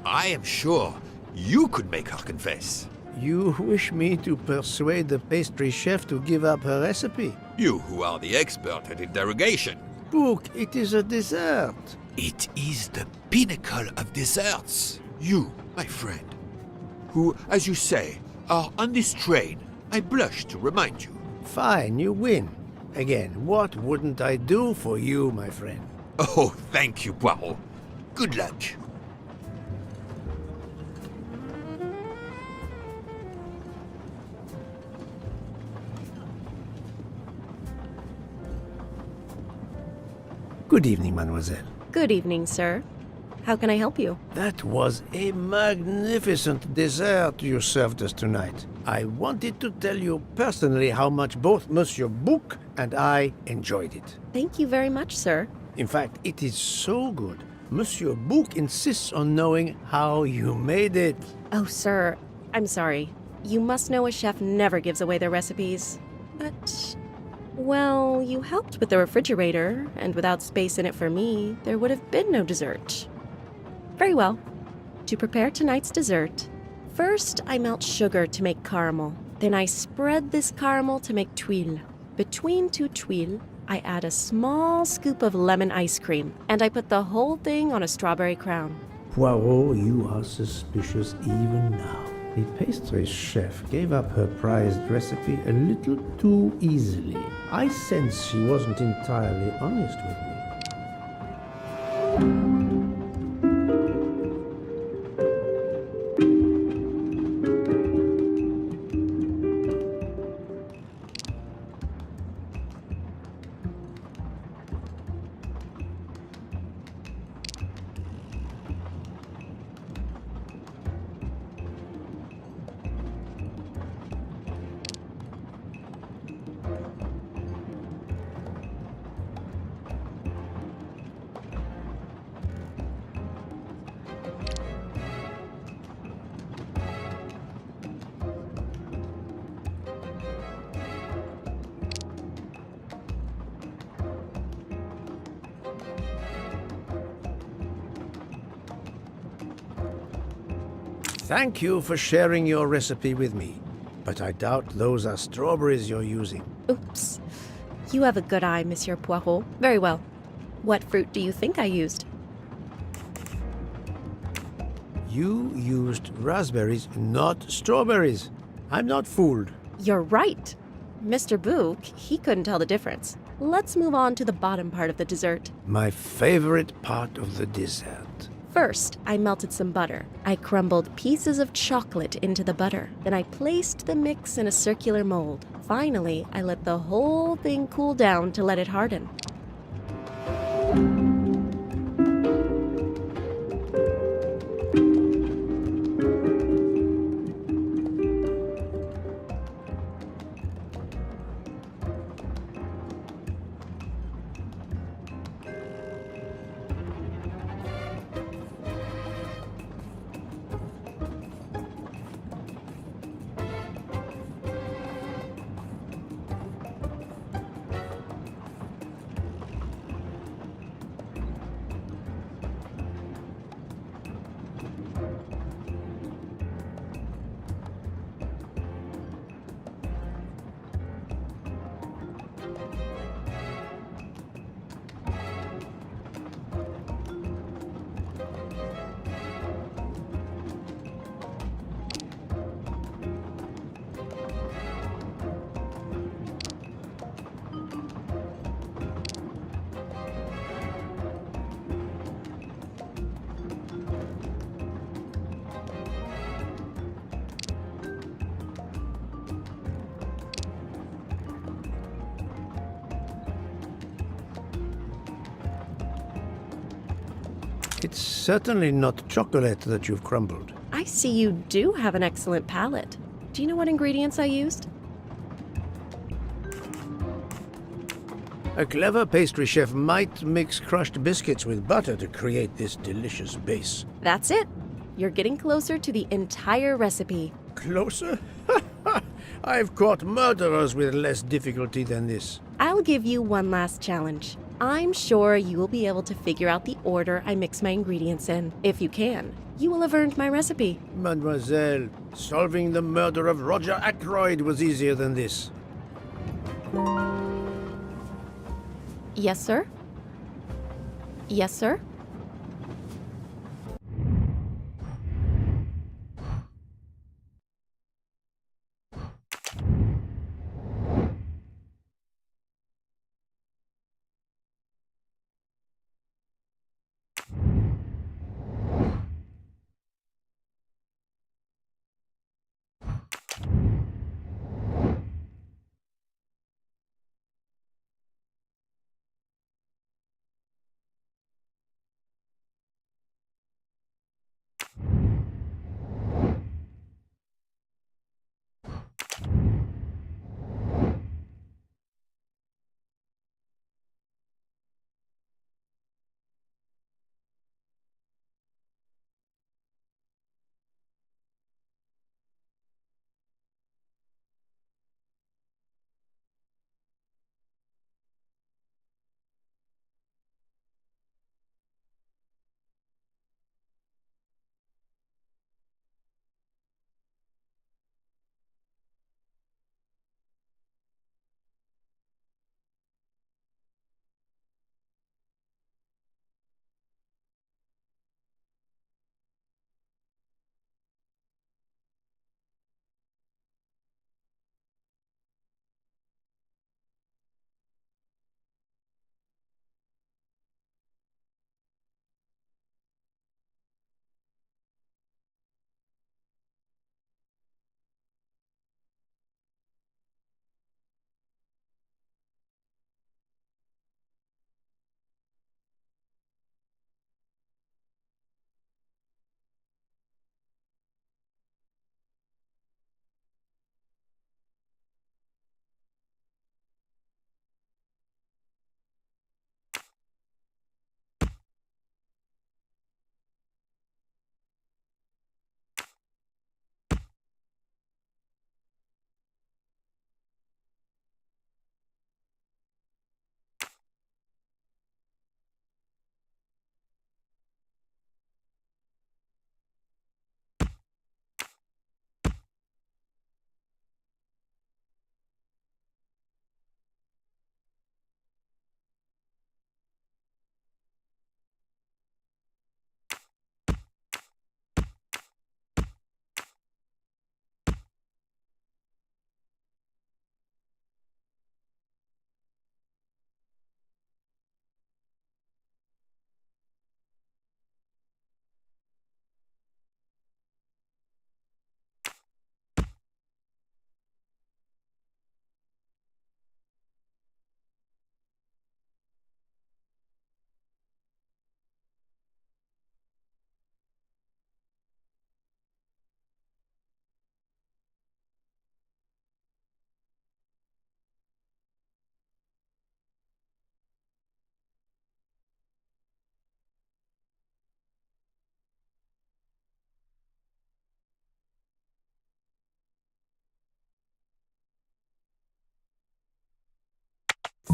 I am sure you could make her confess. You wish me to persuade the pastry chef to give up her recipe? You who are the expert at interrogation. Book, it is a dessert. It is the pinnacle of desserts. You, my friend, who, as you say, are on this train, I blush to remind you. Fine, you win. Again, what wouldn't I do for you, my friend? Oh, thank you, Poirot. Good luck. Good evening, mademoiselle. Good evening, sir. How can I help you? That was a magnificent dessert you served us tonight. I wanted to tell you personally how much both Monsieur Bouc and I enjoyed it. Thank you very much, sir. In fact, it is so good. Monsieur Bouc insists on knowing how you made it. Oh, sir, I'm sorry. You must know a chef never gives away their recipes. But, well, you helped with the refrigerator, and without space in it for me, there would have been no dessert. Very well. To prepare tonight's dessert, first I melt sugar to make caramel. Then I spread this caramel to make tuiles. Between two tuiles, I add a small scoop of lemon ice cream, and I put the whole thing on a strawberry crown. Poirot, you are suspicious even now. The pastry chef gave up her prized recipe a little too easily. I sense she wasn't entirely honest with me. Thank you for sharing your recipe with me, but I doubt those are strawberries you're using. Oops. You have a good eye, Monsieur Poirot. Very well. What fruit do you think I used? You used raspberries, not strawberries. I'm not fooled. You're right. Mr. Bouc, he couldn't tell the difference. Let's move on to the bottom part of the dessert. My favorite part of the dessert. First, I melted some butter. I crumbled pieces of chocolate into the butter. Then I placed the mix in a circular mold. Finally, I let the whole thing cool down to let it harden. It's certainly not chocolate that you've crumbled. I see you do have an excellent palate. Do you know what ingredients I used? A clever pastry chef might mix crushed biscuits with butter to create this delicious base. That's it. You're getting closer to the entire recipe. Closer? I've caught murderers with less difficulty than this. I'll give you one last challenge. I'm sure you will be able to figure out the order I mix my ingredients in. If you can, you will have earned my recipe. Mademoiselle, solving the murder of Roger Ackroyd was easier than this. Yes, sir? Yes, sir?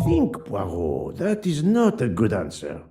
Think, Poirot. That is not a good answer.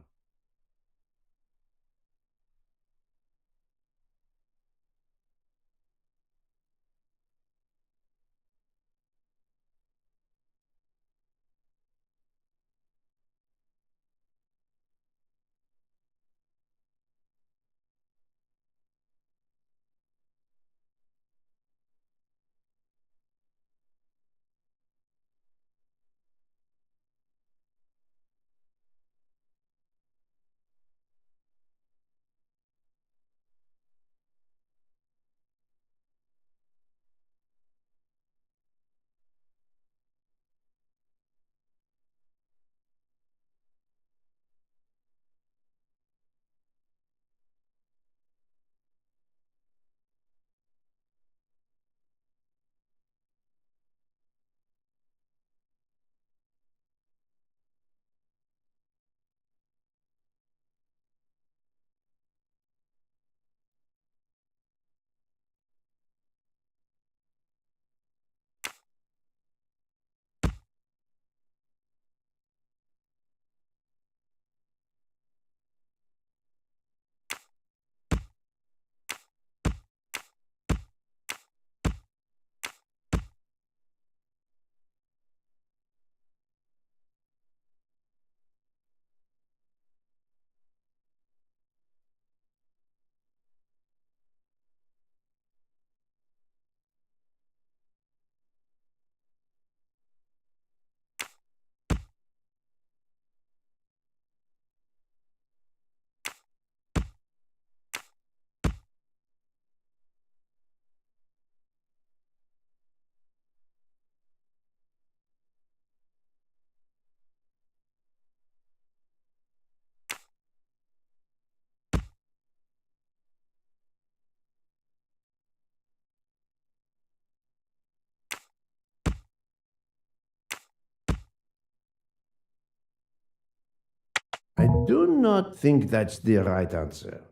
I do not think that's the right answer.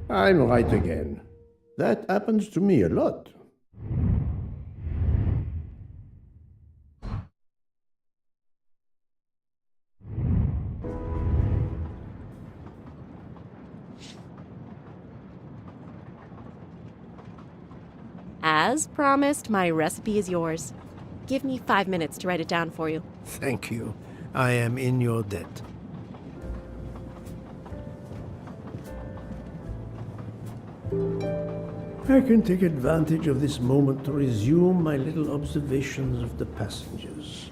I'm right again. That happens to me a lot. As promised, my recipe is yours. Give me 5 minutes to write it down for you. Thank you. I am in your debt. I can take advantage of this moment to resume my little observations of the passengers.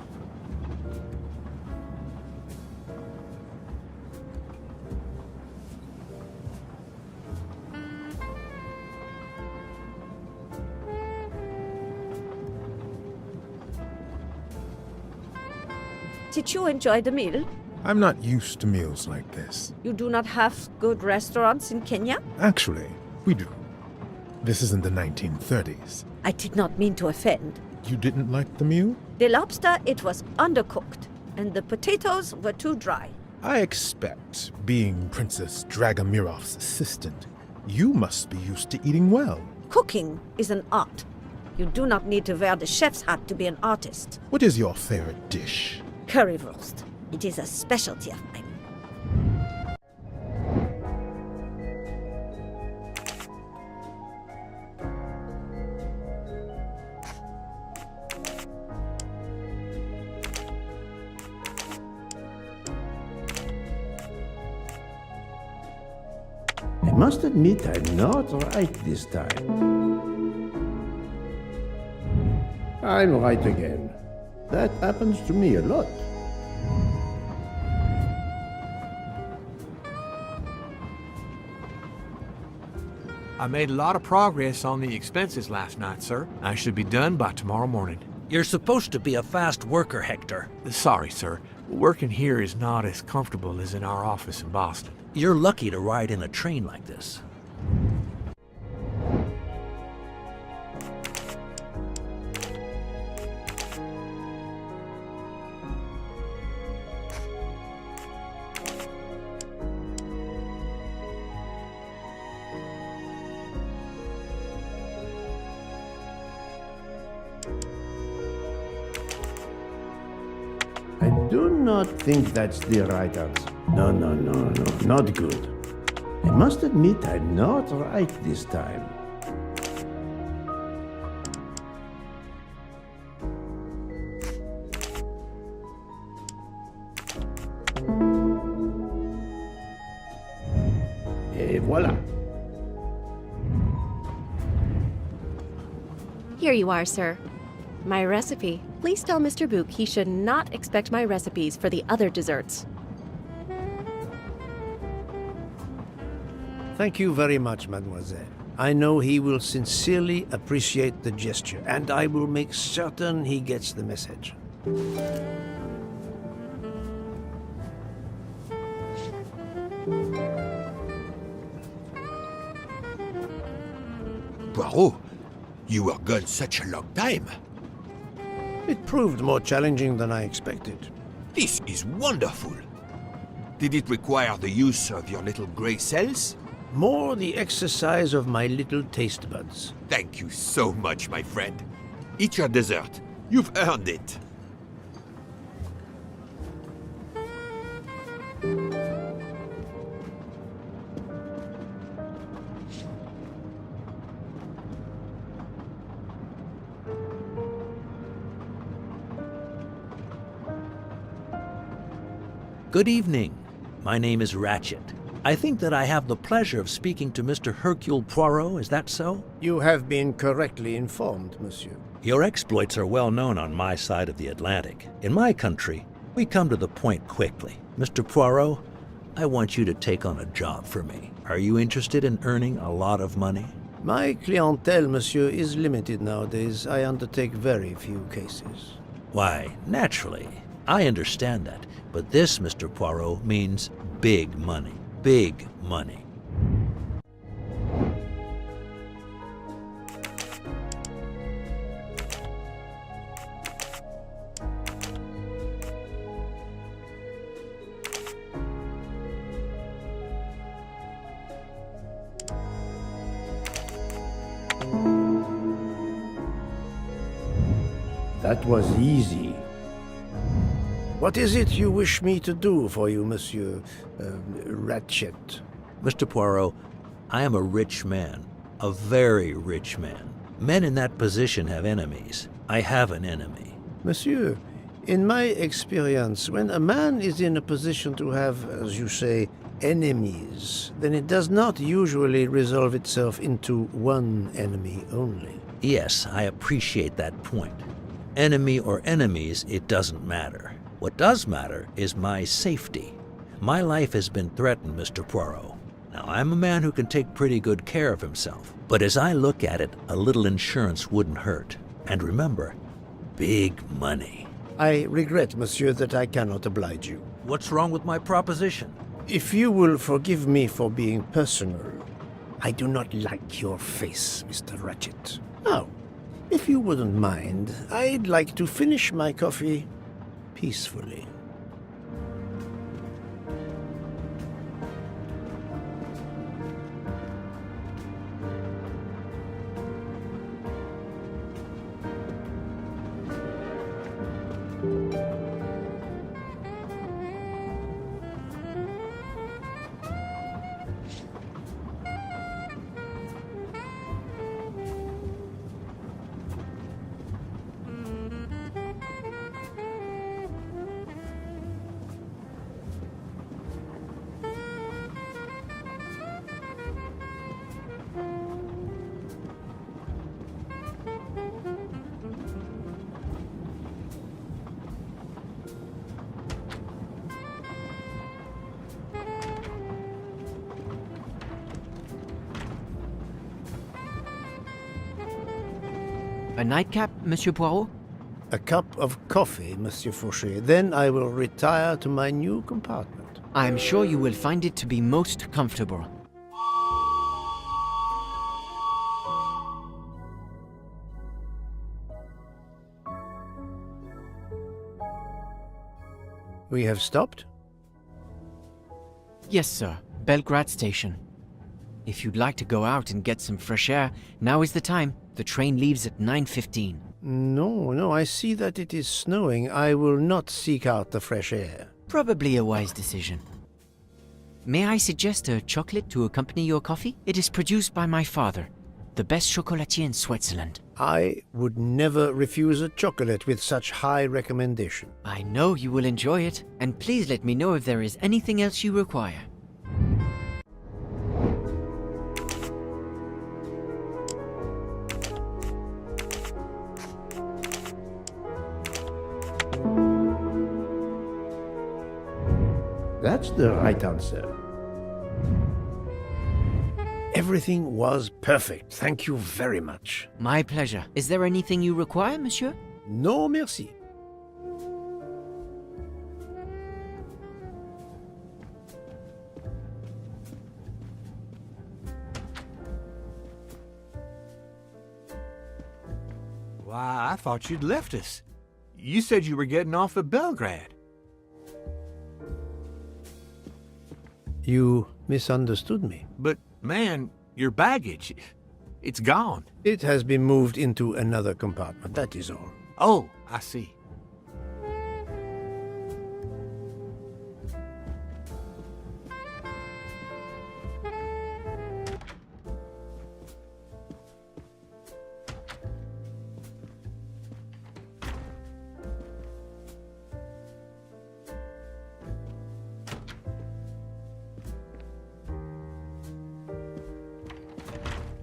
Did you enjoy the meal? I'm not used to meals like this. You do not have good restaurants in Kenya? Actually, we do. This is in the 1930s. I did not mean to offend. You didn't like the meal? The lobster, it was undercooked, and the potatoes were too dry. I expect, being Princess Dragamirov's assistant, you must be used to eating well. Cooking is an art. You do not need to wear the chef's hat to be an artist. What is your favorite dish? Currywurst. It is a specialty of mine. I must admit I'm not right this time. I'm right again. That happens to me a lot. I made a lot of progress on the expenses last night, sir. I should be done by tomorrow morning. You're supposed to be a fast worker, Hector. Sorry, sir. Working here is not as comfortable as in our office in Boston. You're lucky to ride in a train like this. I do not think that's the right answer. No, not good. I must admit I'm not right this time. Et voilà. Here you are, sir. My recipe. Please tell Mr. Book he should not expect my recipes for the other desserts. Thank you very much, mademoiselle. I know he will sincerely appreciate the gesture, and I will make certain he gets the message. Poirot, you were gone such a long time. It proved more challenging than I expected. This is wonderful. Did it require the use of your little grey cells? More the exercise of my little taste buds. Thank you so much, my friend. Eat your dessert. You've earned it. Good evening. My name is Ratchet. I think that I have the pleasure of speaking to Mr. Hercule Poirot, is that so? You have been correctly informed, monsieur. Your exploits are well known on my side of the Atlantic. In my country, we come to the point quickly. Mr. Poirot, I want you to take on a job for me. Are you interested in earning a lot of money? My clientele, monsieur, is limited nowadays. I undertake very few cases. Why, naturally. I understand that. But this, Mr. Poirot, means big money. Big money. That was easy. What is it you wish me to do for you, Monsieur Ratchet? Mr. Poirot, I am a rich man. A very rich man. Men in that position have enemies. I have an enemy. Monsieur, in my experience, when a man is in a position to have, as you say, enemies, then it does not usually resolve itself into one enemy only. Yes, I appreciate that point. Enemy or enemies, it doesn't matter. What does matter is my safety. My life has been threatened, Mr. Poirot. Now, I'm a man who can take pretty good care of himself. But as I look at it, a little insurance wouldn't hurt. And remember, big money. I regret, monsieur, that I cannot oblige you. What's wrong with my proposition? If you will forgive me for being personal, I do not like your face, Mr. Ratchet. Now, if you wouldn't mind, I'd like to finish my coffee peacefully. A nightcap, Monsieur Poirot? A cup of coffee, Monsieur Fauché. Then I will retire to my new compartment. I am sure you will find it to be most comfortable. We have stopped? Yes, sir. Belgrade Station. If you'd like to go out and get some fresh air, now is the time. The train leaves at 9:15. No, I see that it is snowing. I will not seek out the fresh air. Probably a wise decision. May I suggest a chocolate to accompany your coffee? It is produced by my father, the best chocolatier in Switzerland. I would never refuse a chocolate with such high recommendation. I know you will enjoy it, and please let me know if there is anything else you require. That's the right answer. Everything was perfect. Thank you very much. My pleasure. Is there anything you require, monsieur? No, merci. Why, I thought you'd left us. You said you were getting off at Belgrade. You misunderstood me. But, man, your baggage, it's gone. It has been moved into another compartment, that is all. Oh, I see.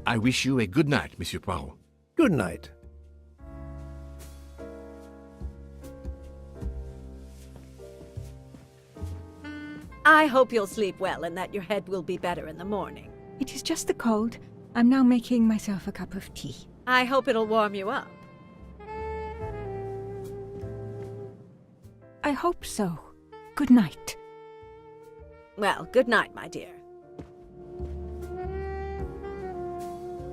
I wish you a good night, Monsieur Poirot. Good night. I hope you'll sleep well and that your head will be better in the morning. It is just the cold. I'm now making myself a cup of tea. I hope it'll warm you up. I hope so. Good night. Well, good night, my dear.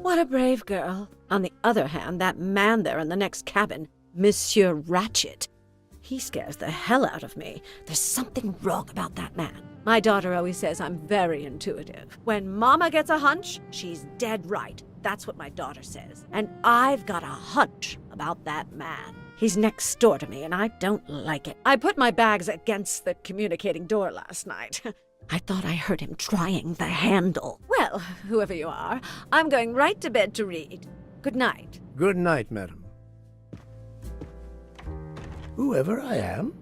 What a brave girl. On the other hand, that man there in the next cabin, Monsieur Ratchet, he scares the hell out of me. There's something wrong about that man. My daughter always says I'm very intuitive. When Mama gets a hunch, she's dead right. That's what my daughter says. And I've got a hunch about that man. He's next door to me, and I don't like it. I put my bags against the communicating door last night. I thought I heard him trying the handle. Well, whoever you are, I'm going right to bed to read. Good night. Good night, madam. Whoever I am?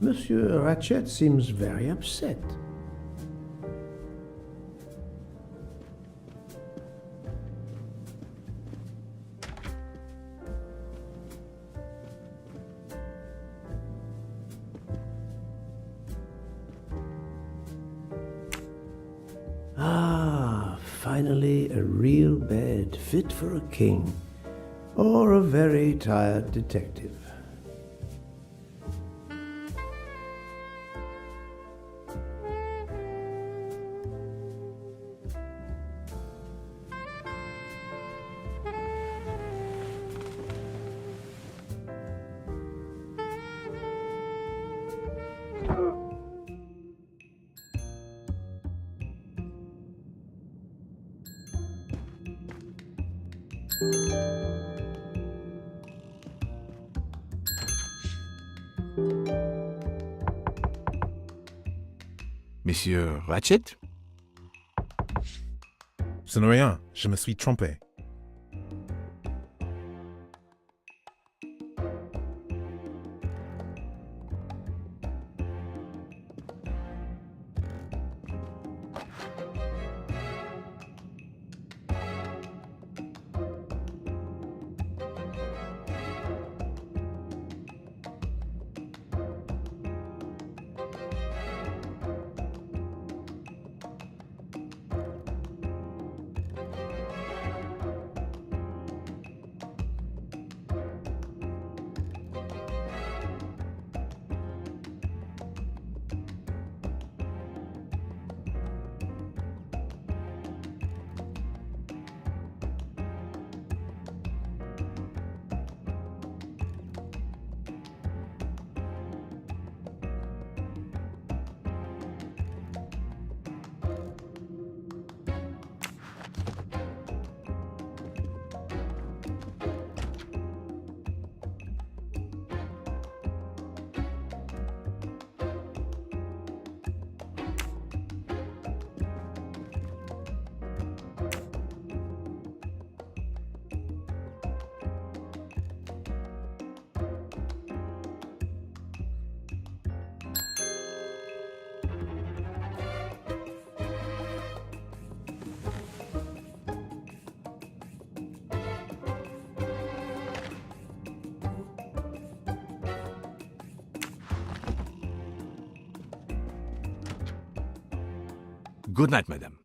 Monsieur Ratchet seems very upset. Ah, finally a real bed fit for a king or a very tired detective. Monsieur Ratchet? Ce n'est rien, je me suis trompé. Good night, madame.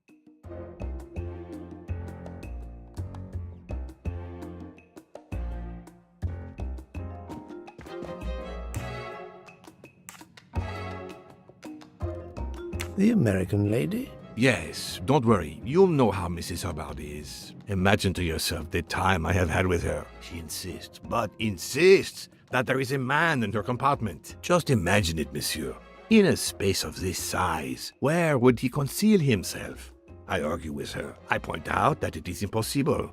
The American lady? Yes, don't worry. You'll know how Mrs. Hubbard is. Imagine to yourself the time I have had with her. She insists, but insists, that there is a man in her compartment. Just imagine it, monsieur. In a space of this size, where would he conceal himself? I argue with her. I point out that it is impossible.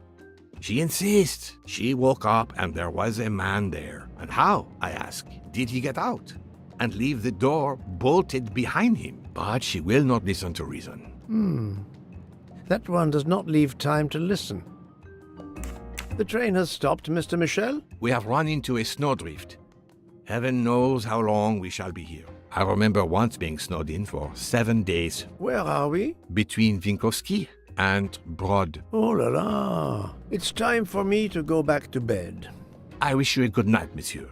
She insists. She woke up and there was a man there. And how, I ask, did he get out? And leave the door bolted behind him? But she will not listen to reason. That one does not leave time to listen. The train has stopped, Mr. Michel? We have run into a snowdrift. Heaven knows how long we shall be here. I remember once being snowed in for 7 days. Where are we? Between Winkowski and Brod. Oh la la. It's time for me to go back to bed. I wish you a good night, monsieur.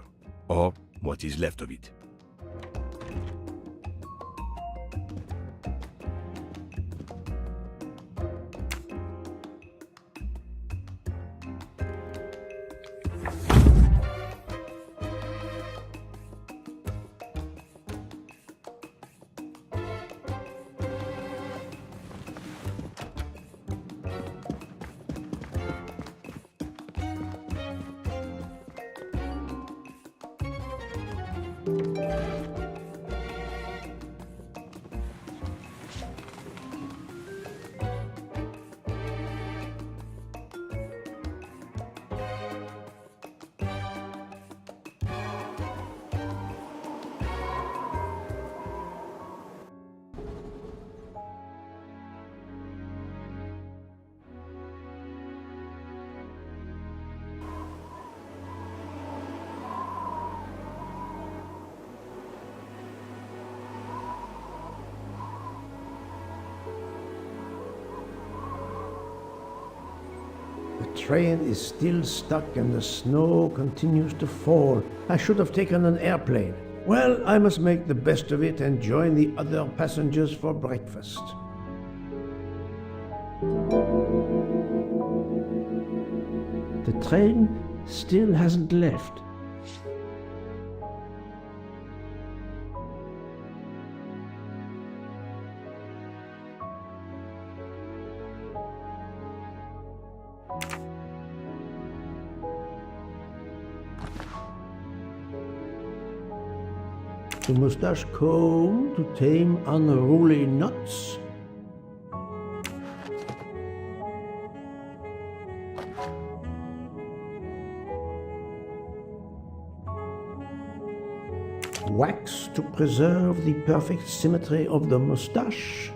Or what is left of it. train is still stuck and the snow continues to fall. I should have taken an airplane. Well, I must make the best of it and join the other passengers for breakfast. The train still hasn't left. The mustache comb to tame unruly knots. Wax to preserve the perfect symmetry of the mustache.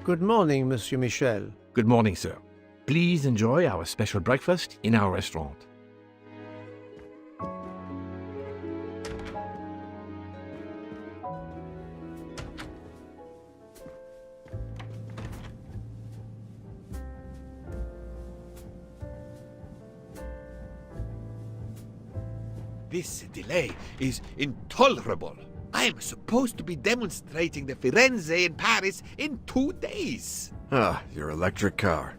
Good morning, Monsieur Michel. Good morning, sir. Please enjoy our special breakfast in our restaurant. This delay is intolerable. I am supposed to be demonstrating the Firenze in Paris in 2 days. Ah, your electric car.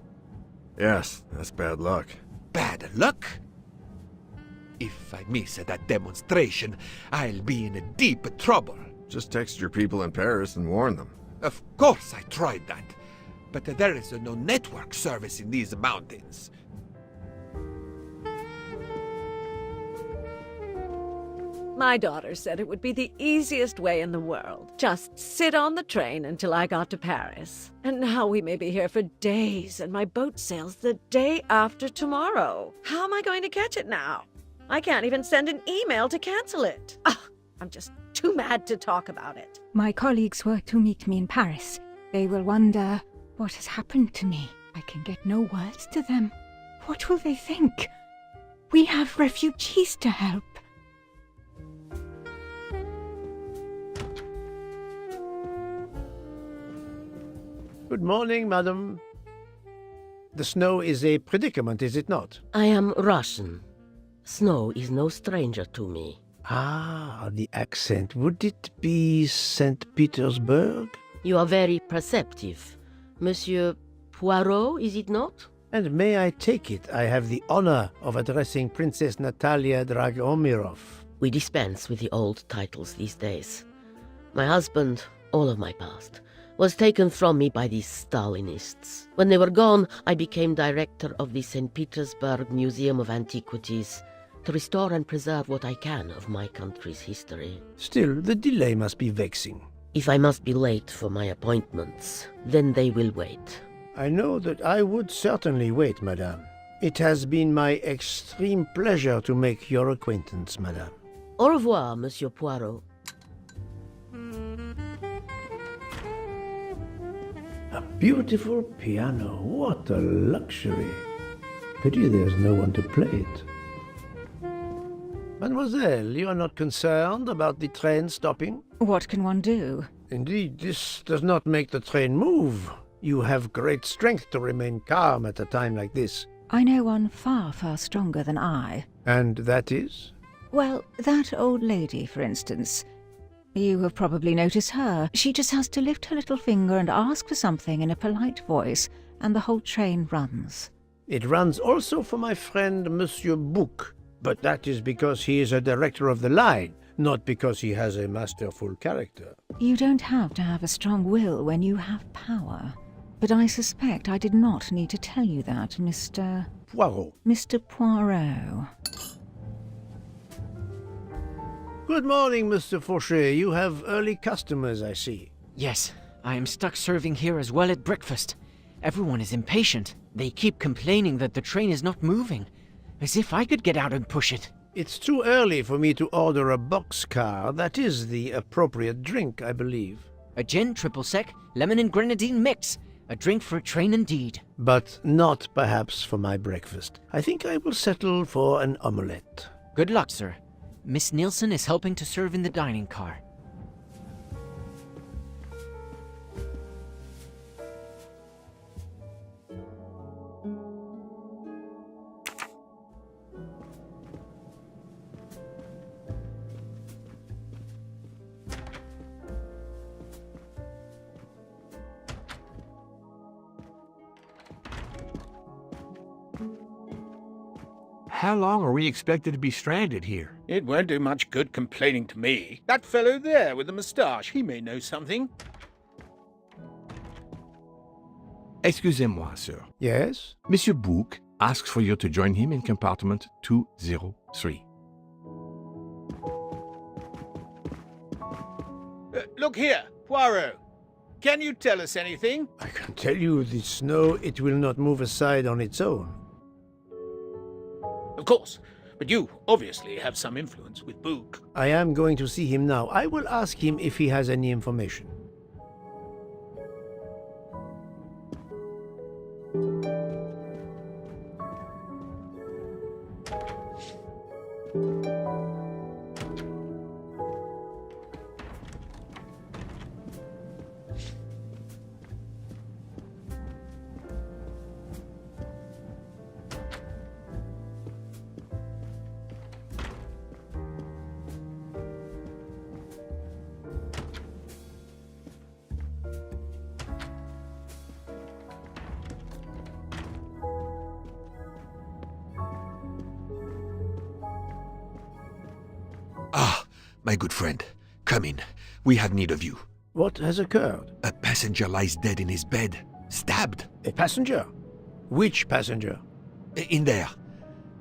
Yes, that's bad luck. Bad luck? If I miss that demonstration, I'll be in deep trouble. Just text your people in Paris and warn them. Of course I tried that, but there is no network service in these mountains. My daughter said it would be the easiest way in the world. Just sit on the train until I got to Paris. And now we may be here for days, and my boat sails the day after tomorrow. How am I going to catch it now? I can't even send an email to cancel it. I'm just too mad to talk about it. My colleagues were to meet me in Paris. They will wonder what has happened to me. I can get no words to them. What will they think? We have refugees to help. Good morning, madam. The snow is a predicament, is it not? I am Russian. Snow is no stranger to me. Ah, the accent. Would it be St. Petersburg? You are very perceptive. Monsieur Poirot, is it not? And may I take it I have the honor of addressing Princess Natalia Dragomirov? We dispense with the old titles these days. My husband, all of my past, was taken from me by these Stalinists. When they were gone, I became director of the St. Petersburg Museum of Antiquities to restore and preserve what I can of my country's history. Still, the delay must be vexing. If I must be late for my appointments, then they will wait. I know that I would certainly wait, madame. It has been my extreme pleasure to make your acquaintance, madame. Au revoir, Monsieur Poirot. A beautiful piano. What a luxury. Pity there's no one to play it. Mademoiselle, you are not concerned about the train stopping? What can one do? Indeed, this does not make the train move. You have great strength to remain calm at a time like this. I know one far, far stronger than I. And that is? Well, that old lady, for instance. You have probably noticed her. She just has to lift her little finger and ask for something in a polite voice, and the whole train runs. It runs also for my friend Monsieur Bouc, but that is because he is a director of the line, not because he has a masterful character. You don't have to have a strong will when you have power. But I suspect I did not need to tell you that, Mr. Poirot. Mr. Poirot. Good morning, Mr. Fauché. You have early customers, I see. Yes, I am stuck serving here as well at breakfast. Everyone is impatient. They keep complaining that the train is not moving, as if I could get out and push it. It's too early for me to order a boxcar. That is the appropriate drink, I believe. A gin, triple sec, lemon and grenadine mix. A drink for a train indeed. But not perhaps for my breakfast. I think I will settle for an omelette. Good luck, sir. Miss Nielsen is helping to serve in the dining car. How long are we expected to be stranded here? It won't do much good complaining to me. That fellow there with the moustache, he may know something. Excusez-moi, sir. Yes? Monsieur Bouc asks for you to join him in compartment 203. Look here, Poirot. Can you tell us anything? I can tell you the snow, it will not move aside on its own. Of course, but you obviously have some influence with Bouc. I am going to see him now. I will ask him if he has any information. Ah, my good friend, come in. We have need of you. What has occurred? A passenger lies dead in his bed, stabbed. A passenger? Which passenger? In there.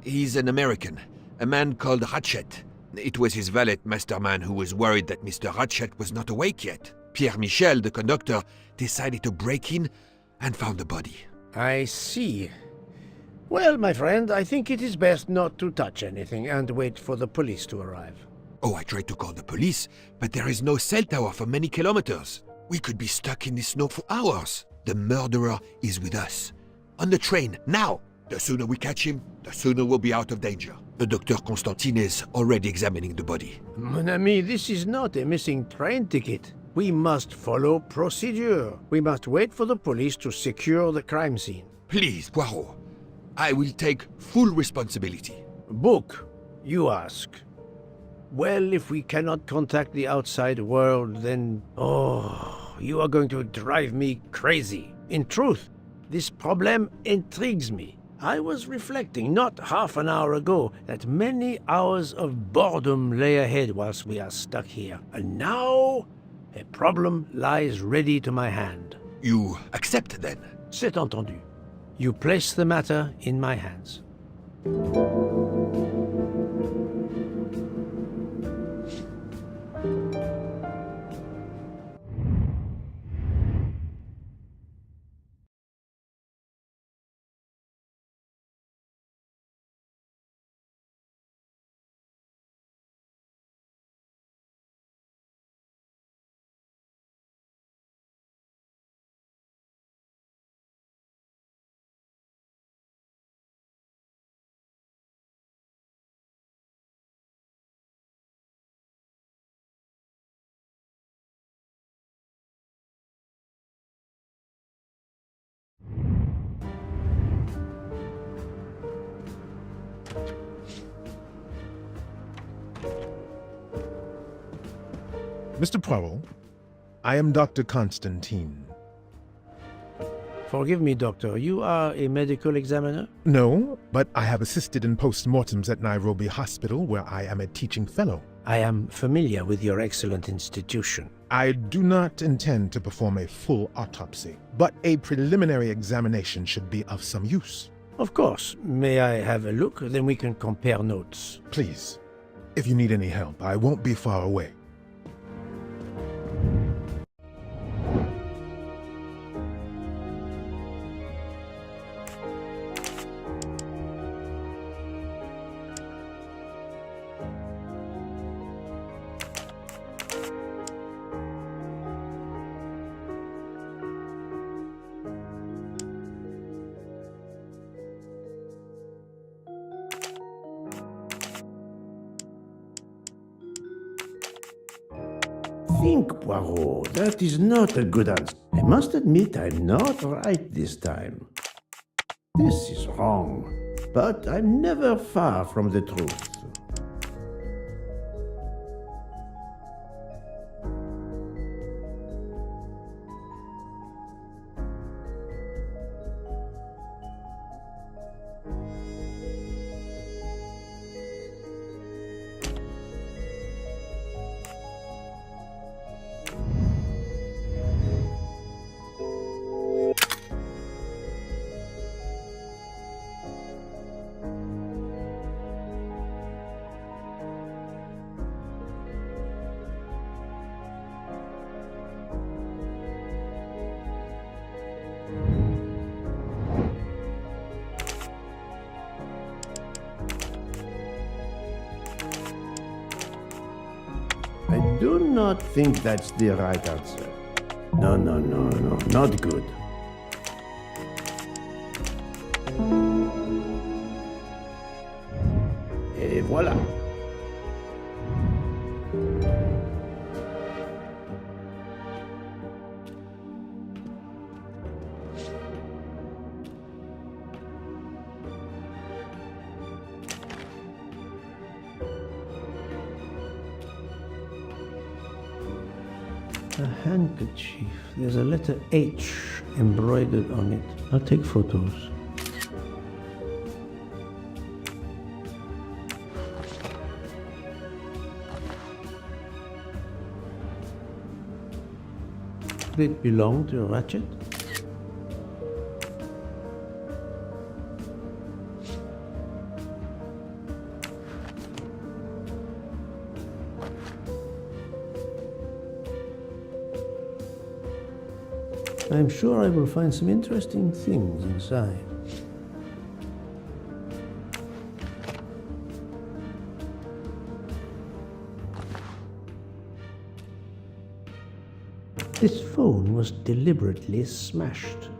He's an American, a man called Ratchet. It was his valet, Masterman, who was worried that Mr. Ratchet was not awake yet. Pierre Michel, the conductor, decided to break in and found the body. I see. Well, my friend, I think it is best not to touch anything and wait for the police to arrive. Oh, I tried to call the police, but there is no cell tower for many kilometers. We could be stuck in the snow for hours. The murderer is with us. On the train, now! The sooner we catch him, the sooner we'll be out of danger. The Dr. Constantine is already examining the body. Mon ami, this is not a missing train ticket. We must follow procedure. We must wait for the police to secure the crime scene. Please, Poirot. I will take full responsibility. Bouc, you ask. Well, if we cannot contact the outside world, then... Oh, you are going to drive me crazy. In truth, this problem intrigues me. I was reflecting not half an hour ago that many hours of boredom lay ahead whilst we are stuck here. And now, a problem lies ready to my hand. You accept, then? C'est entendu. You place the matter in my hands. Mr. Poirot, I am Dr. Constantine. Forgive me, Doctor. You are a medical examiner? No, but I have assisted in post-mortems at Nairobi Hospital, where I am a teaching fellow. I am familiar with your excellent institution. I do not intend to perform a full autopsy, but a preliminary examination should be of some use. Of course. May I have a look? Then we can compare notes. Please. If you need any help, I won't be far away. Think, Poirot. That is not a good answer. I must admit I'm not right this time. This is wrong, but I'm never far from the truth. I do not think that's the right answer. No, not good. Et voilà. A handkerchief. There's a letter H embroidered on it. I'll take photos. Did it belong to Ratchet? I'm sure I will find some interesting things inside. This phone was deliberately smashed.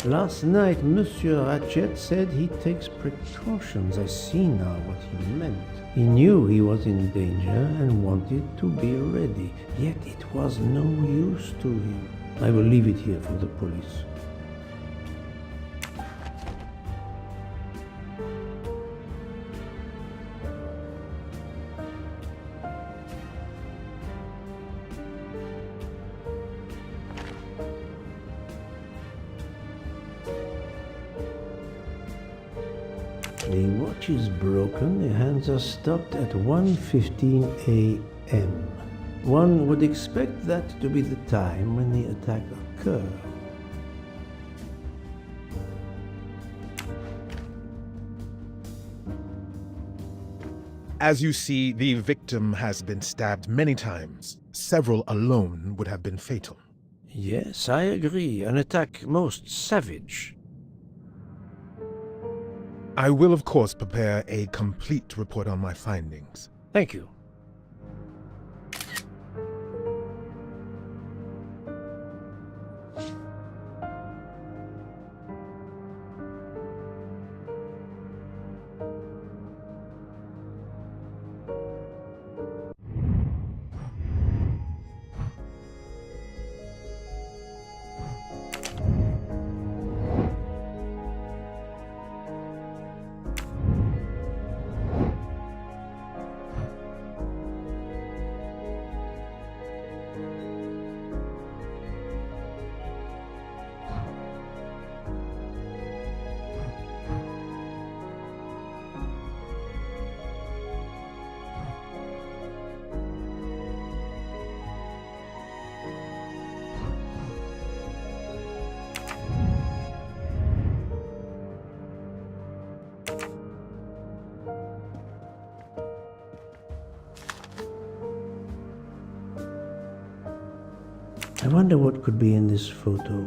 Last night, Monsieur Ratchet said he takes precautions. I see now what he meant. He knew he was in danger and wanted to be ready, yet it was no use to him. I will leave it here for the police. The watch is broken, the hands are stopped at 1:15 a.m. One would expect that to be the time when the attack occurred. As you see, the victim has been stabbed many times. Several alone would have been fatal. Yes, I agree. An attack most savage. I will, of course, prepare a complete report on my findings. Thank you. I wonder what could be in this photo.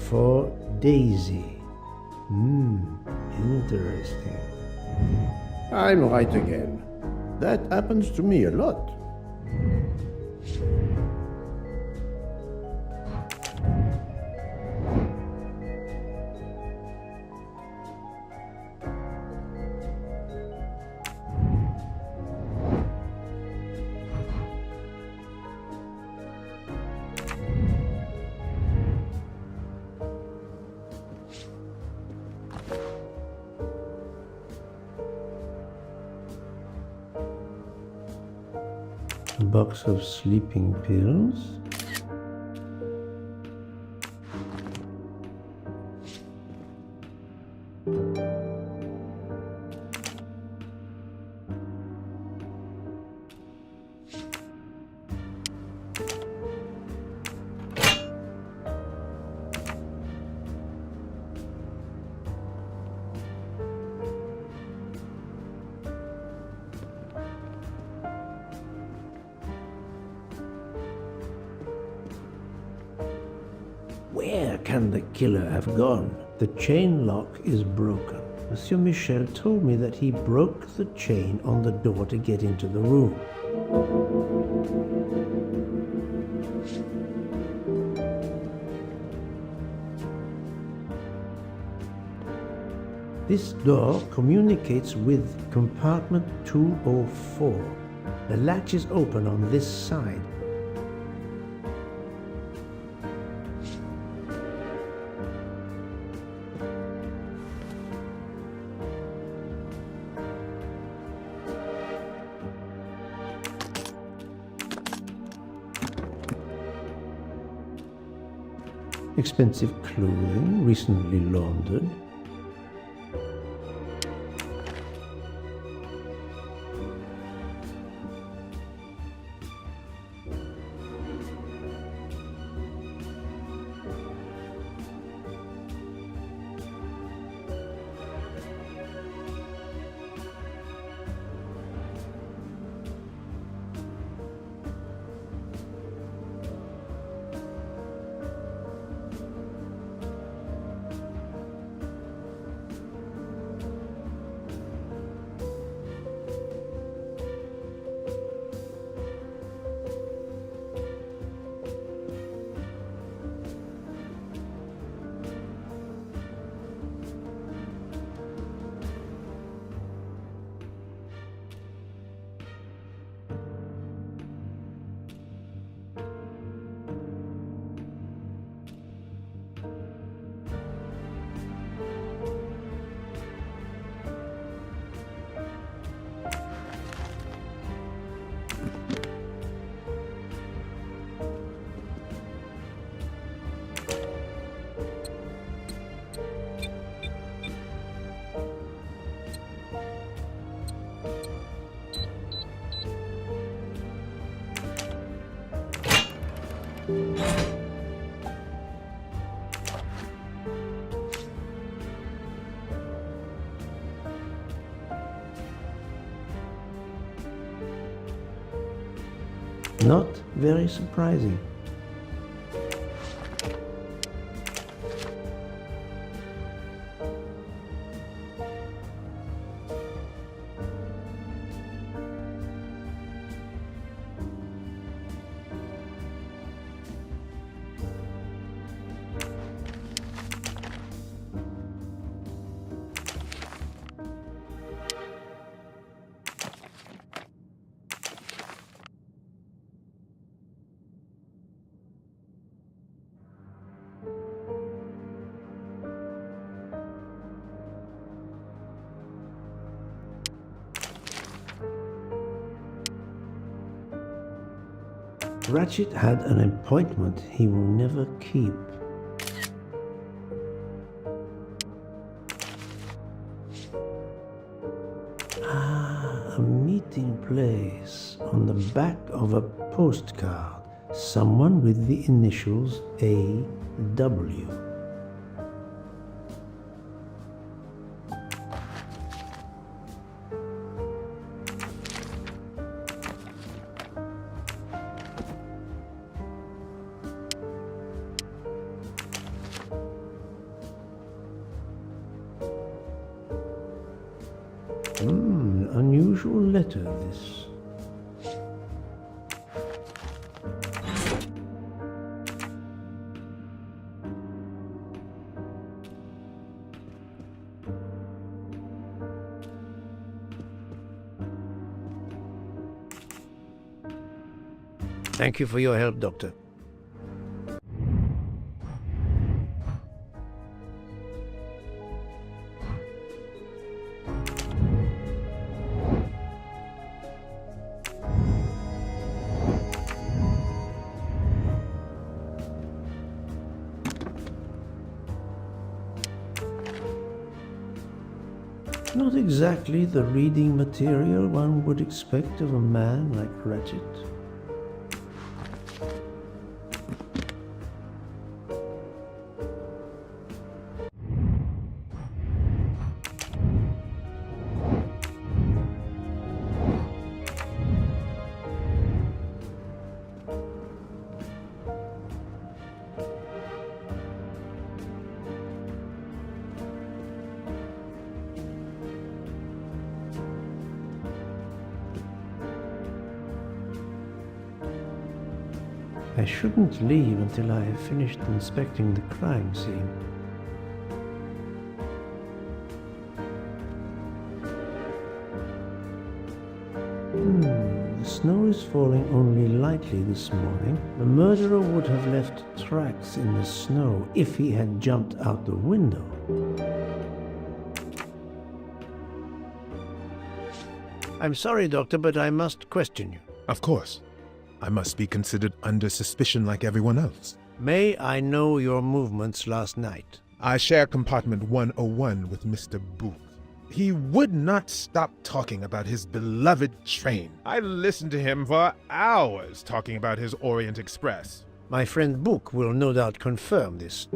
For Daisy. Interesting. I'm right again. That happens to me a lot. A box of sleeping pills. Where can the killer have gone? The chain lock is broken. Monsieur Michel told me that he broke the chain on the door to get into the room. This door communicates with compartment 204. The latch is open on this side. Expensive clothing, recently laundered. Not very surprising. Ratchet had an appointment he will never keep. A meeting place on the back of a postcard. Someone with the initials A.W. Unusual letter, this. Thank you for your help, Doctor. Not exactly the reading material one would expect of a man like Ratchet. I shouldn't leave until I have finished inspecting the crime scene. The snow is falling only lightly this morning. The murderer would have left tracks in the snow if he had jumped out the window. I'm sorry, Doctor, but I must question you. Of course. I must be considered under suspicion like everyone else. May I know your movements last night? I share compartment 101 with Mr. Booth. He would not stop talking about his beloved train. I listened to him for hours talking about his Orient Express. My friend Book will no doubt confirm this.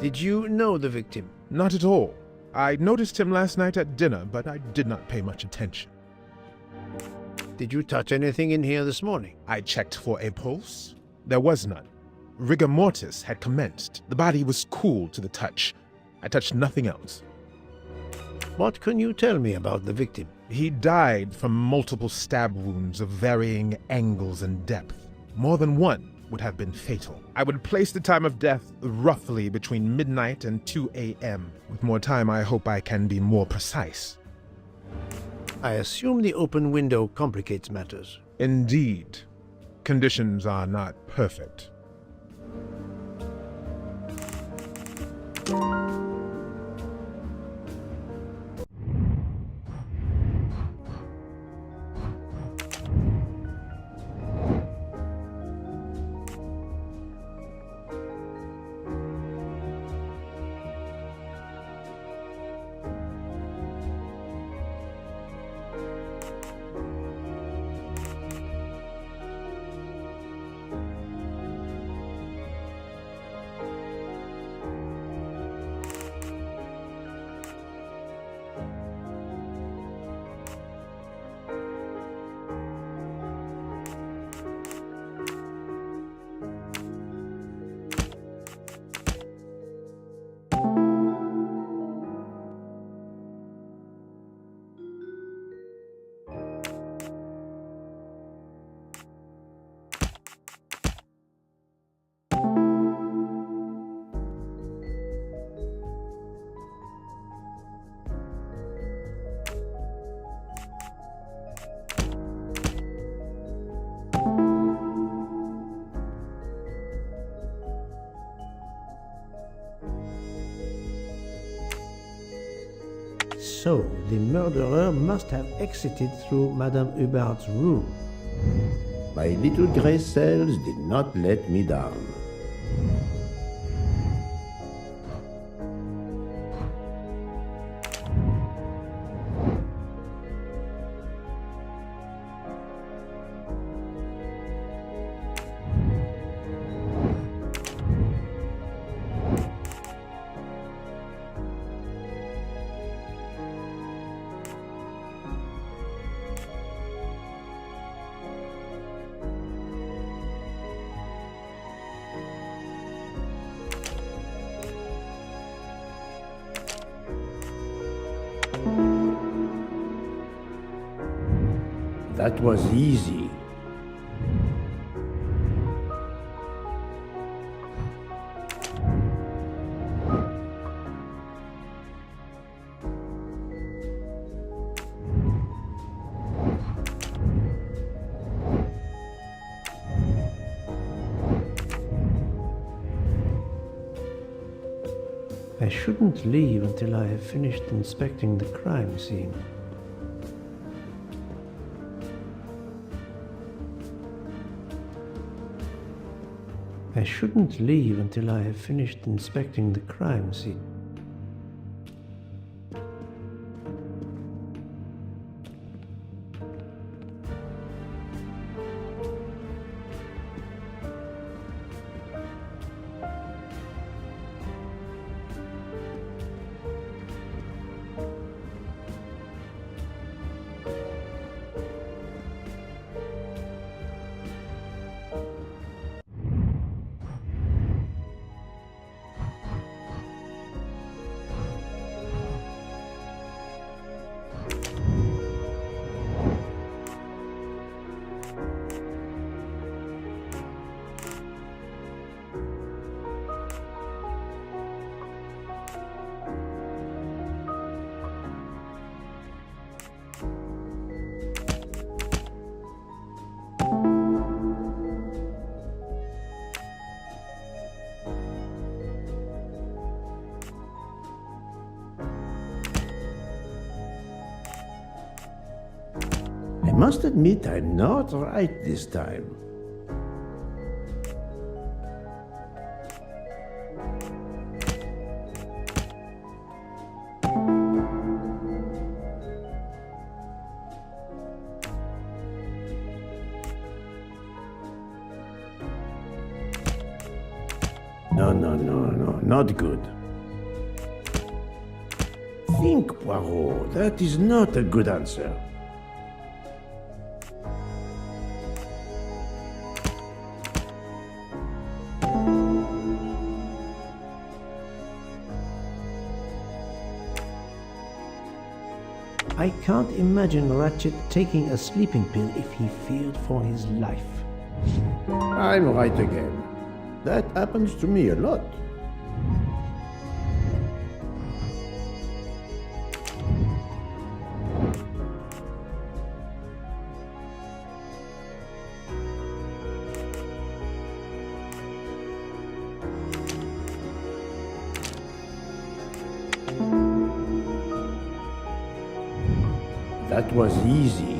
Did you know the victim? Not at all. I noticed him last night at dinner, but I did not pay much attention. Did you touch anything in here this morning? I checked for a pulse. There was none. Rigor mortis had commenced. The body was cool to the touch. I touched nothing else. What can you tell me about the victim? He died from multiple stab wounds of varying angles and depth. More than one would have been fatal. I would place the time of death roughly between midnight and 2 a.m. With more time, I hope I can be more precise. I assume the open window complicates matters. Indeed. Conditions are not perfect. So, the murderer must have exited through Madame Hubbard's room. My little grey cells did not let me down. That was easy. I shouldn't leave until I have finished inspecting the crime scene. I shouldn't leave until I have finished inspecting the crime scene. I must admit I'm not right this time. Not good. Think, Poirot. That is not a good answer. I can't imagine Ratchet taking a sleeping pill if he feared for his life. I'm right again. That happens to me a lot. That was easy.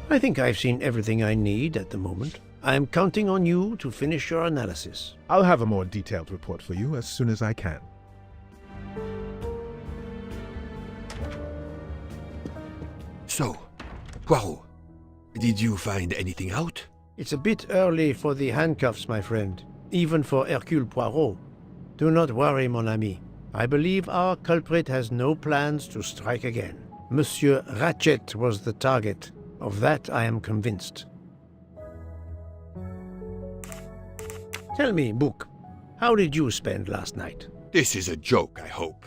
I think I've seen everything I need at the moment. I'm counting on you to finish your analysis. I'll have a more detailed report for you as soon as I can. So, Poirot, did you find anything out? It's a bit early for the handcuffs, my friend. Even for Hercule Poirot. Do not worry, mon ami. I believe our culprit has no plans to strike again. Monsieur Ratchet was the target. Of that I am convinced. Tell me, Book, how did you spend last night? This is a joke, I hope.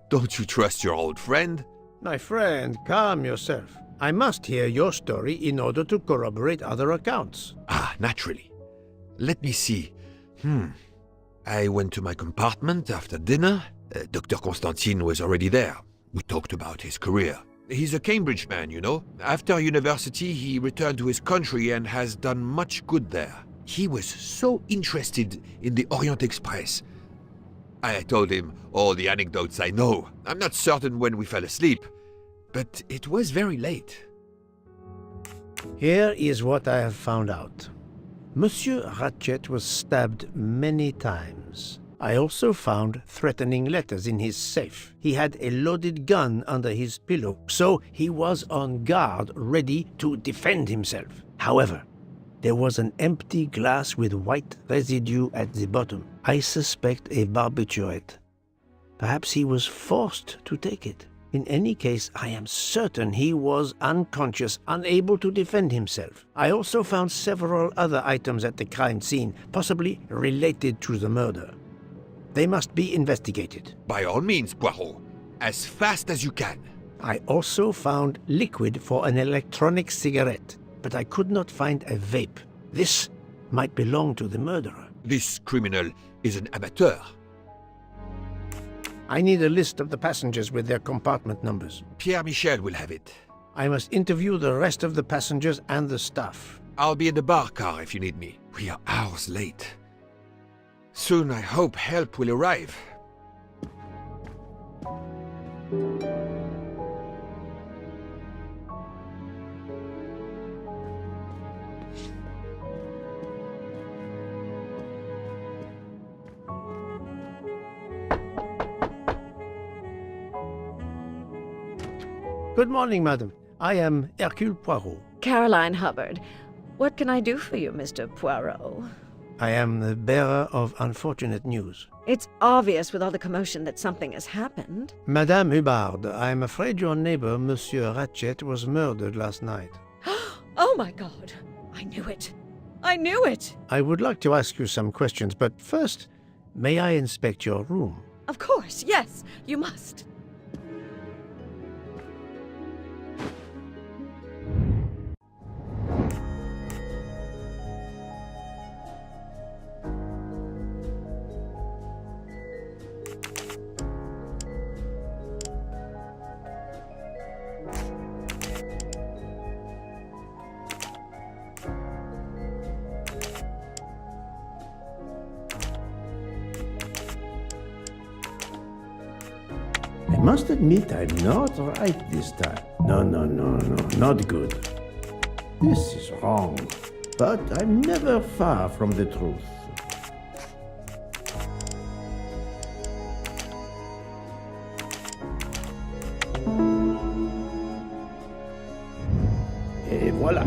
Don't you trust your old friend? My friend, calm yourself. I must hear your story in order to corroborate other accounts. Ah, naturally. Let me see. I went to my compartment after dinner. Dr. Constantine was already there. We talked about his career. He's a Cambridge man, you know. After university, he returned to his country and has done much good there. He was so interested in the Orient Express. I told him all the anecdotes I know. I'm not certain when we fell asleep, but it was very late. Here is what I have found out. Monsieur Ratchet was stabbed many times. I also found threatening letters in his safe. He had a loaded gun under his pillow, so he was on guard, ready to defend himself. However, there was an empty glass with white residue at the bottom. I suspect a barbiturate. Perhaps he was forced to take it. In any case, I am certain he was unconscious, unable to defend himself. I also found several other items at the crime scene, possibly related to the murder. They must be investigated. By all means, Poirot. As fast as you can. I also found liquid for an electronic cigarette, but I could not find a vape. This might belong to the murderer. This criminal is an amateur. I need a list of the passengers with their compartment numbers. Pierre Michel will have it. I must interview the rest of the passengers and the staff. I'll be in the bar car if you need me. We are hours late. Soon I hope help will arrive. Good morning, madam. I am Hercule Poirot. Caroline Hubbard. What can I do for you, Mr. Poirot? I am the bearer of unfortunate news. It's obvious with all the commotion that something has happened. Madame Hubbard, I am afraid your neighbor, Monsieur Ratchet, was murdered last night. Oh my God! I knew it! I knew it! I would like to ask you some questions, but first, may I inspect your room? Of course, yes, you must. must admit I'm not right this time. No, not good. This is wrong, but I'm never far from the truth. Et voilà.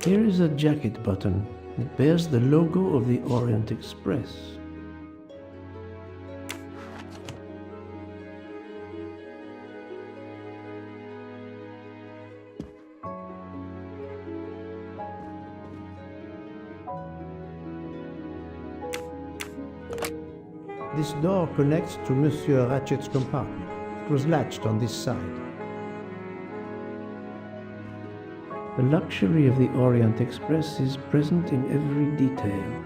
Here is a jacket button. It bears the logo of the Orient Express. This door connects to Monsieur Ratchet's compartment. It was latched on this side. The luxury of the Orient Express is present in every detail.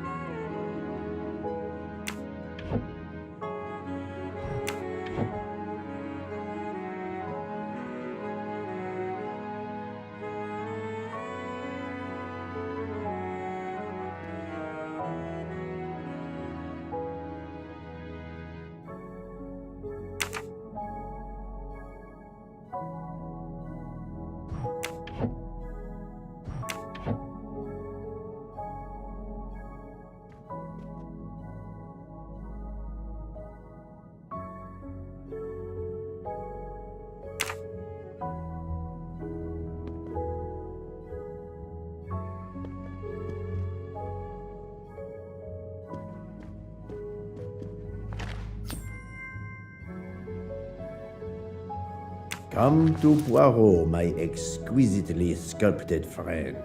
Come to Poirot, my exquisitely sculpted friend.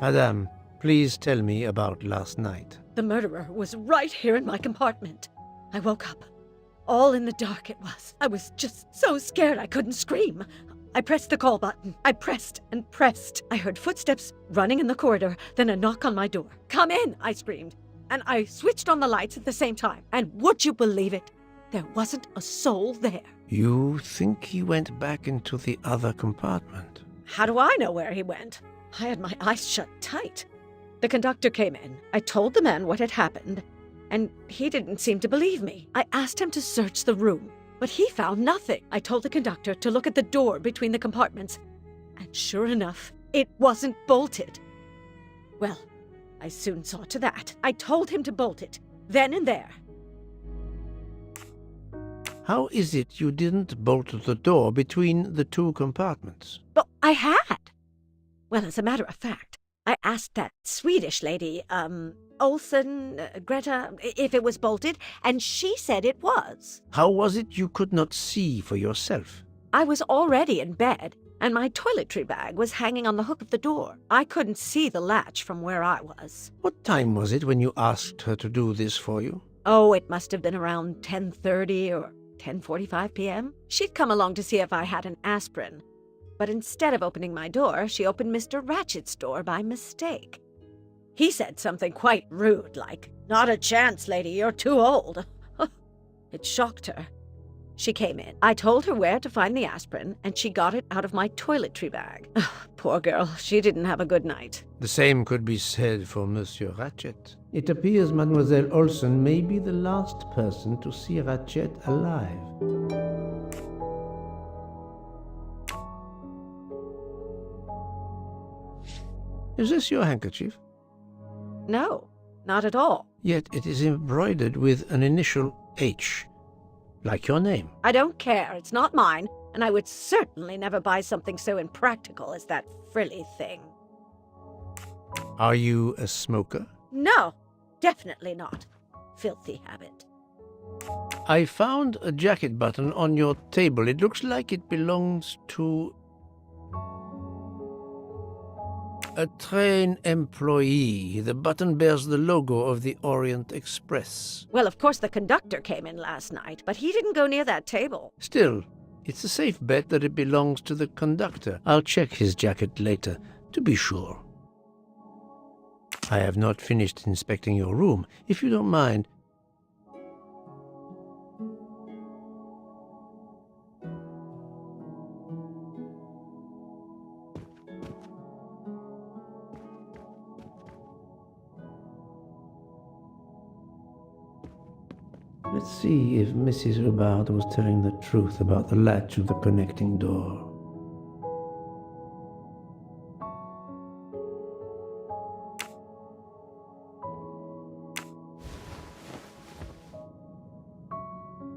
Madame, please tell me about last night. The murderer was right here in my compartment. I woke up. All in the dark it was. I was just so scared I couldn't scream. I pressed the call button. I pressed and pressed. I heard footsteps running in the corridor, then a knock on my door. "Come in," I screamed. And I switched on the lights at the same time. And would you believe it? There wasn't a soul there. You think he went back into the other compartment? How do I know where he went? I had my eyes shut tight. The conductor came in. I told the man what had happened, and he didn't seem to believe me. I asked him to search the room, but he found nothing. I told the conductor to look at the door between the compartments, and sure enough, it wasn't bolted. Well, I soon saw to that. I told him to bolt it, then and there. How is it you didn't bolt the door between the two compartments? But I had. Well, as a matter of fact, I asked that Swedish lady, Olsen, Greta, if it was bolted, and she said it was. How was it you could not see for yourself? I was already in bed, and my toiletry bag was hanging on the hook of the door. I couldn't see the latch from where I was. What time was it when you asked her to do this for you? Oh, it must have been around 10:30 or 10:45 p.m. She'd come along to see if I had an aspirin. But instead of opening my door, she opened Mr. Ratchet's door by mistake. He said something quite rude, like, "Not a chance, lady, you're too old." It shocked her. She came in. I told her where to find the aspirin, and she got it out of my toiletry bag. Poor girl, she didn't have a good night. The same could be said for Monsieur Ratchet. It appears Mademoiselle Olsen may be the last person to see Ratchet alive. Is this your handkerchief? No, not at all. Yet it is embroidered with an initial H, like your name. I don't care. It's not mine, and I would certainly never buy something so impractical as that frilly thing. Are you a smoker? No, definitely not. Filthy habit. I found a jacket button on your table. It looks like it belongs to a train employee. The button bears the logo of the Orient Express. Well, of course the conductor came in last night, but he didn't go near that table. Still, it's a safe bet that it belongs to the conductor. I'll check his jacket later, to be sure. I have not finished inspecting your room. If you don't mind, Let's see if Mrs. Hubbard was telling the truth about the latch of the connecting door.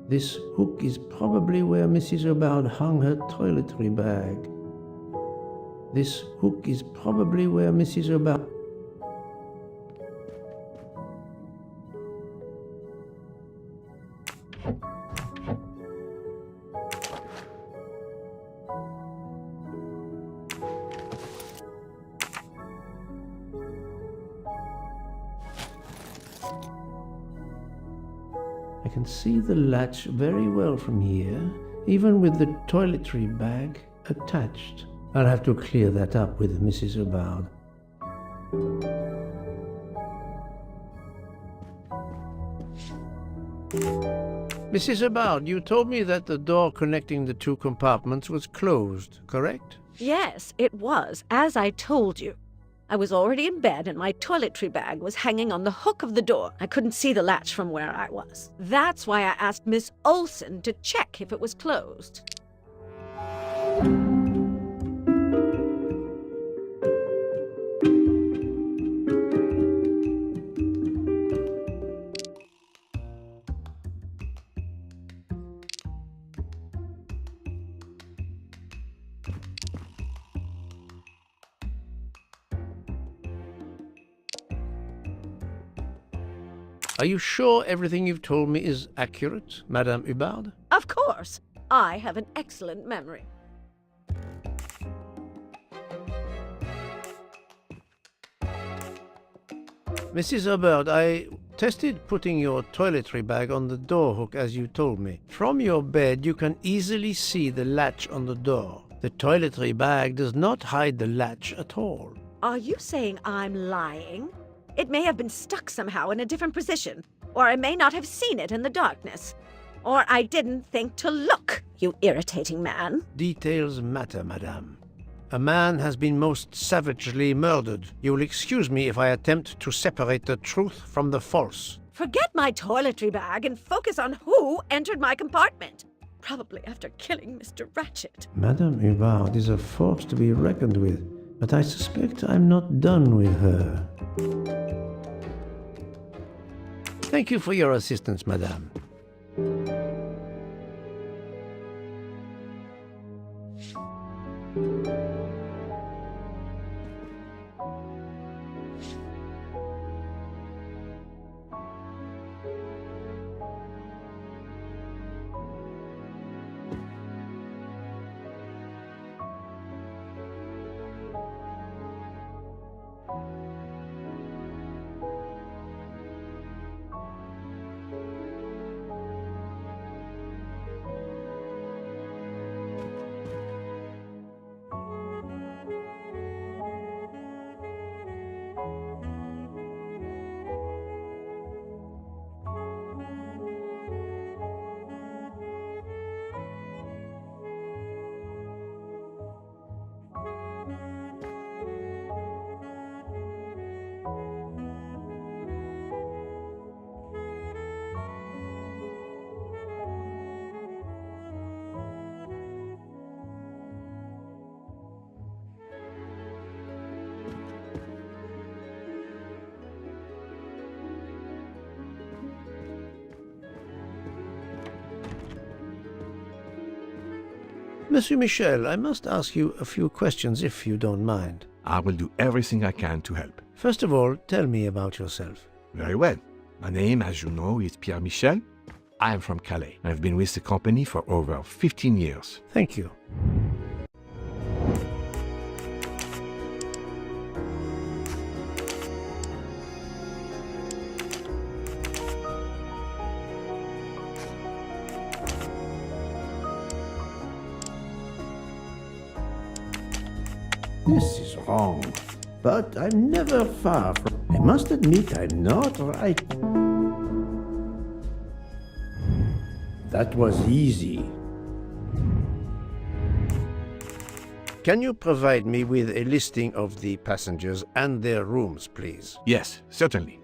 This hook is probably where Mrs. Hubbard hung her toiletry bag. This hook is probably where Mrs. Hubbard... I can see the latch very well from here, even with the toiletry bag attached. I'll have to clear that up with Mrs. Hubbard. Mrs. Hubbard, you told me that the door connecting the two compartments was closed, correct? Yes, it was, as I told you. I was already in bed and my toiletry bag was hanging on the hook of the door. I couldn't see the latch from where I was. That's why I asked Miss Olsen to check if it was closed. Are you sure everything you've told me is accurate, Madame Hubbard? Of course. I have an excellent memory. Mrs. Hubbard, I tested putting your toiletry bag on the door hook as you told me. From your bed, you can easily see the latch on the door. The toiletry bag does not hide the latch at all. Are you saying I'm lying? It may have been stuck somehow in a different position, or I may not have seen it in the darkness. Or I didn't think to look, you irritating man. Details matter, madame. A man has been most savagely murdered. You will excuse me if I attempt to separate the truth from the false. Forget my toiletry bag and focus on who entered my compartment. Probably after killing Mr. Ratchet. Madame Hubbard is a force to be reckoned with, but I suspect I'm not done with her. Thank you for your assistance, madame. Monsieur Michel, I must ask you a few questions if you don't mind. I will do everything I can to help. First of all, tell me about yourself. Very well. My name, as you know, is Pierre Michel. I am from Calais. I've been with the company for over 15 years. Thank you. This is wrong, but I'm never far from... I must admit I'm not right. That was easy. Can you provide me with a listing of the passengers and their rooms, please? Yes, certainly.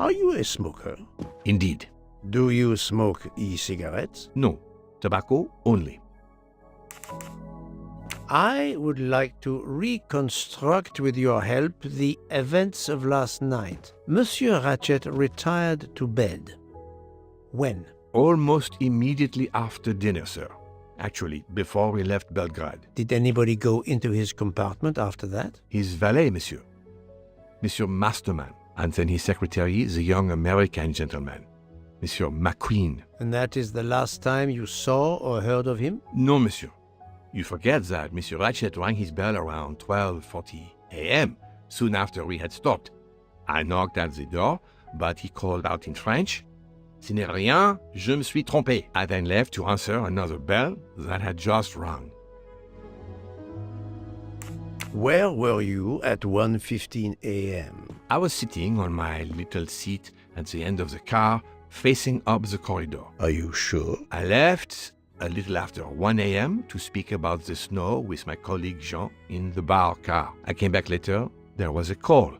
Are you a smoker? Indeed. Do you smoke e-cigarettes? No. Tobacco only. I would like to reconstruct with your help the events of last night. Monsieur Ratchet retired to bed. When? Almost immediately after dinner, sir. Actually, before we left Belgrade. Did anybody go into his compartment after that? His valet, monsieur. Monsieur Masterman. And then his secretary, the young American gentleman. Monsieur McQueen. And that is the last time you saw or heard of him? No, monsieur. You forget that Monsieur Ratchet rang his bell around 12:40 a.m., soon after we had stopped. I knocked at the door, but he called out in French, "Ce n'est rien, je me suis trompé." I then left to answer another bell that had just rung. Where were you at 1:15 a.m.? I was sitting on my little seat at the end of the car, facing up the corridor. Are you sure? I left a little after 1 a.m. to speak about the snow with my colleague Jean in the bar car. I came back later. There was a call.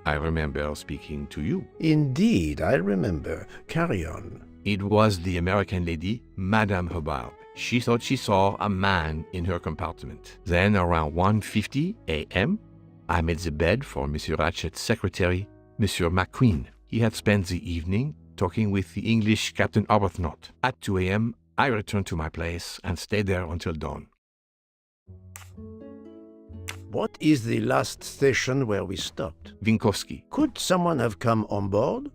I remember speaking to you. Indeed, I remember. Carry on. It was the American lady, Madame Hubbard. She thought she saw a man in her compartment. Then, around 1:50 a.m., I made the bed for Monsieur Ratchet's secretary, Monsieur McQueen. He had spent the evening talking with the English Captain Arbuthnot. At 2 a.m., I returned to my place and stayed there until dawn. What is the last station where we stopped? Vinkovsky. Could someone have come on board?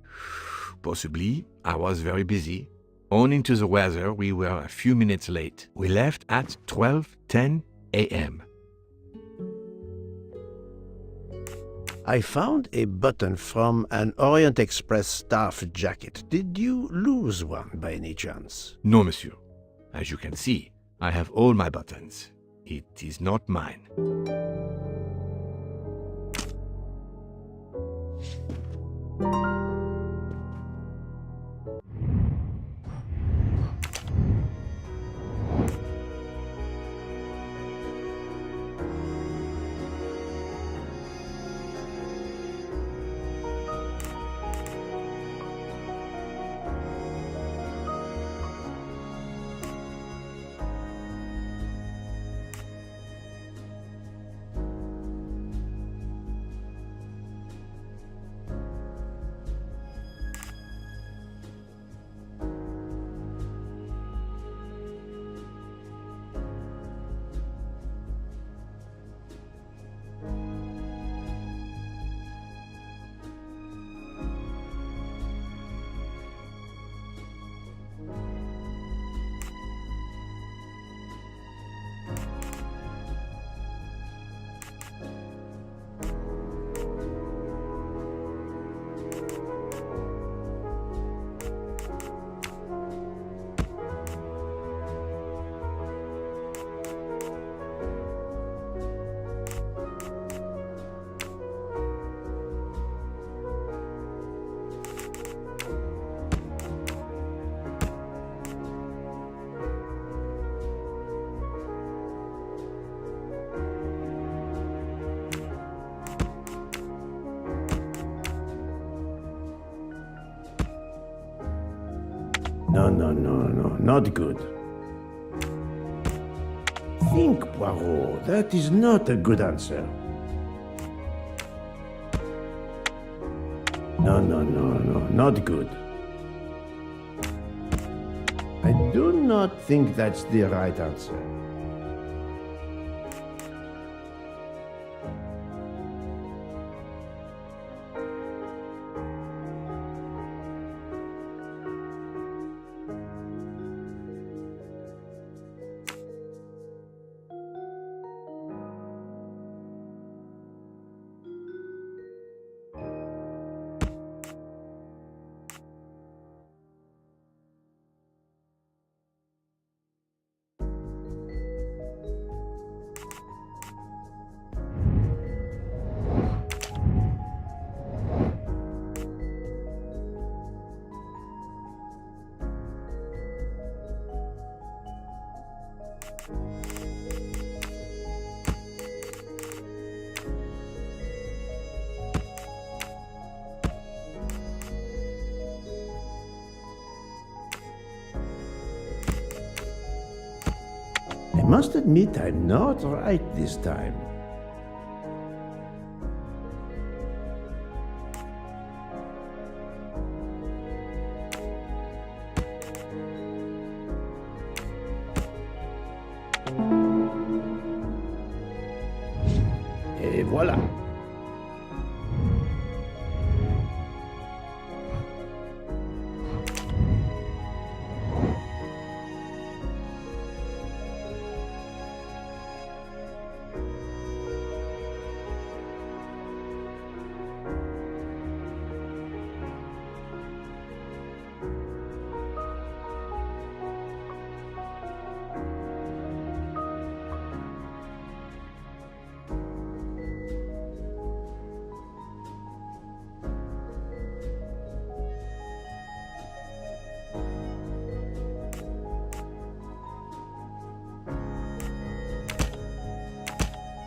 Possibly. I was very busy. Owing to the weather, we were a few minutes late. We left at 12:10 a.m. I found a button from an Orient Express staff jacket. Did you lose one by any chance? No, monsieur. As you can see, I have all my buttons. It is not mine. No, not good. Think, Poirot, that is not a good answer. No, not good. I do not think that's the right answer. must admit I'm not right this time. Et voilà.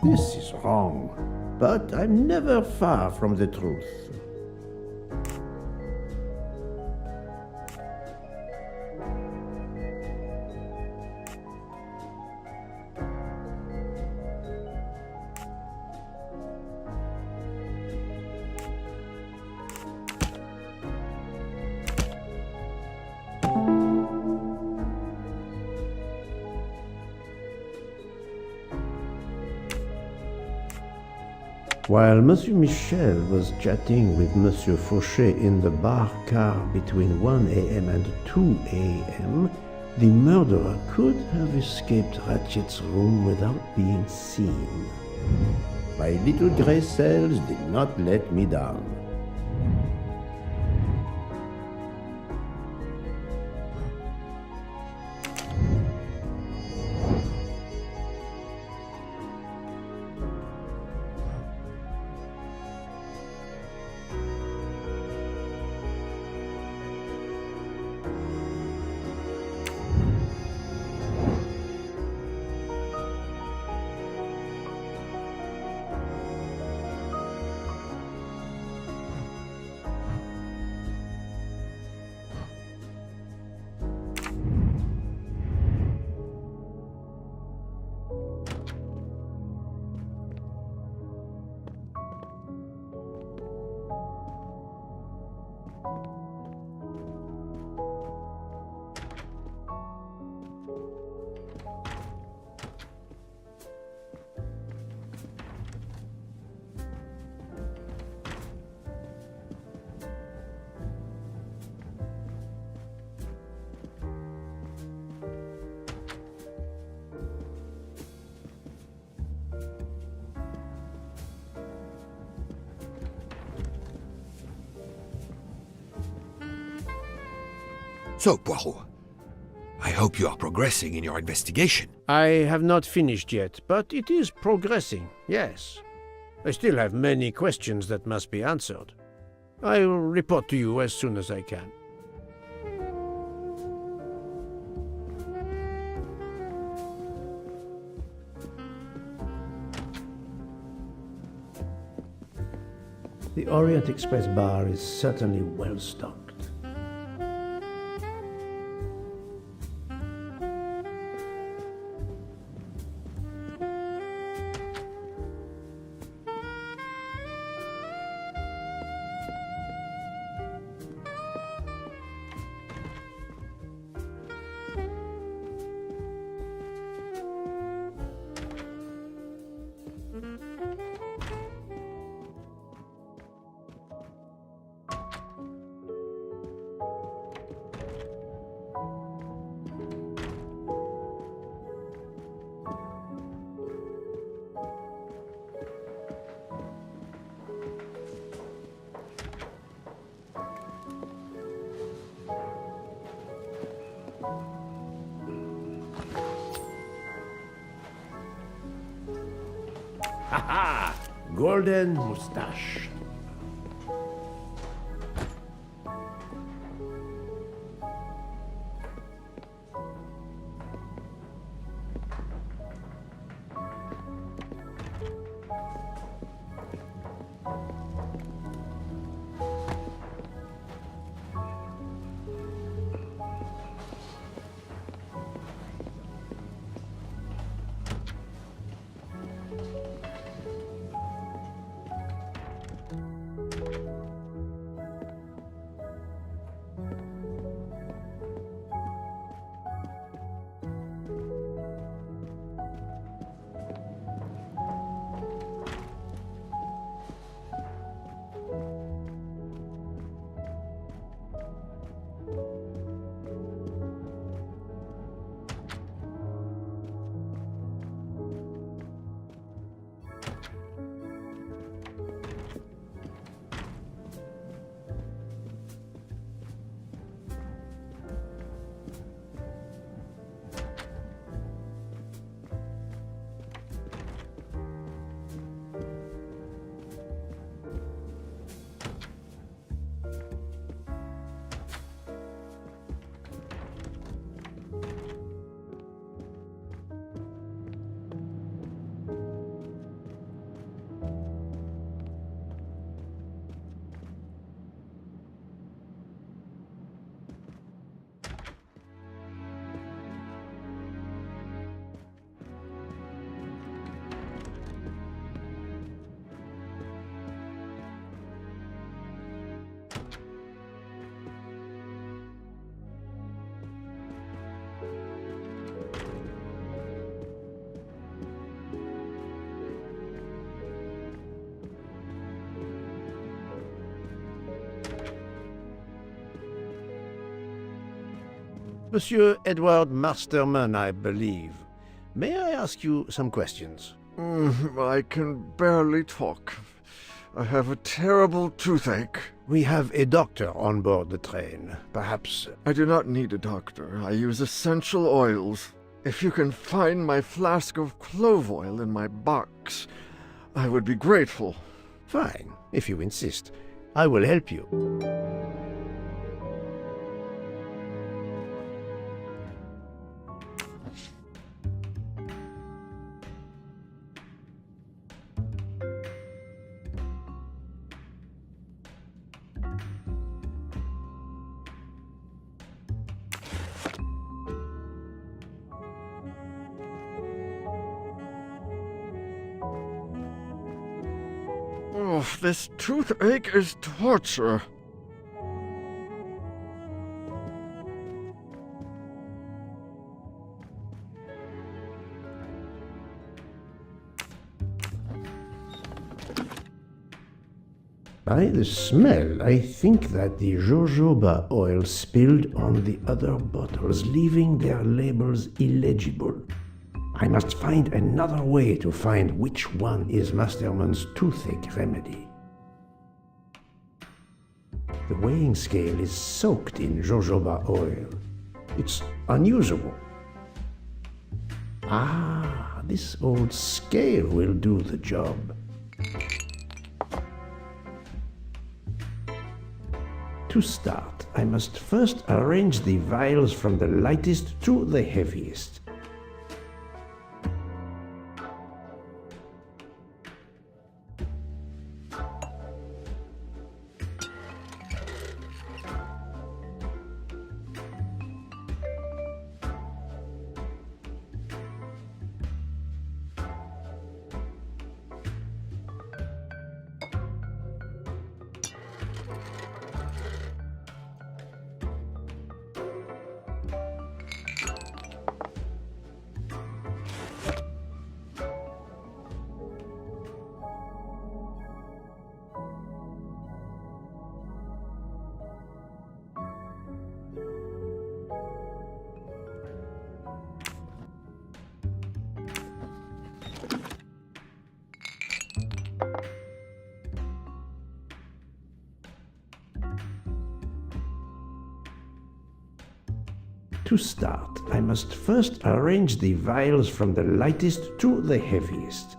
This is wrong, but I'm never far from the truth. While Monsieur Michel was chatting with Monsieur Fauchet in the bar car between 1 a.m. and 2 a.m., the murderer could have escaped Ratchet's room without being seen. My little grey cells did not let me down. So, Poirot, I hope you are progressing in your investigation. I have not finished yet, but it is progressing, yes. I still have many questions that must be answered. I will report to you as soon as I can. The Orient Express bar is certainly well stocked. Ha-ha! Golden moustache. Monsieur Edward Masterman, I believe. May I ask you some questions? I can barely talk. I have a terrible toothache. We have a doctor on board the train. Perhaps... I do not need a doctor. I use essential oils. If you can find my flask of clove oil in my box, I would be grateful. Fine, if you insist. I will help you. Oh, this toothache is torture. By the smell, I think that the jojoba oil spilled on the other bottles, leaving their labels illegible. I must find another way to find which one is Masterman's toothache remedy. The weighing scale is soaked in jojoba oil. It's unusable. Ah, this old scale will do the job. To start, I must first arrange the vials from the lightest to the heaviest. To start, I must first arrange the vials from the lightest to the heaviest.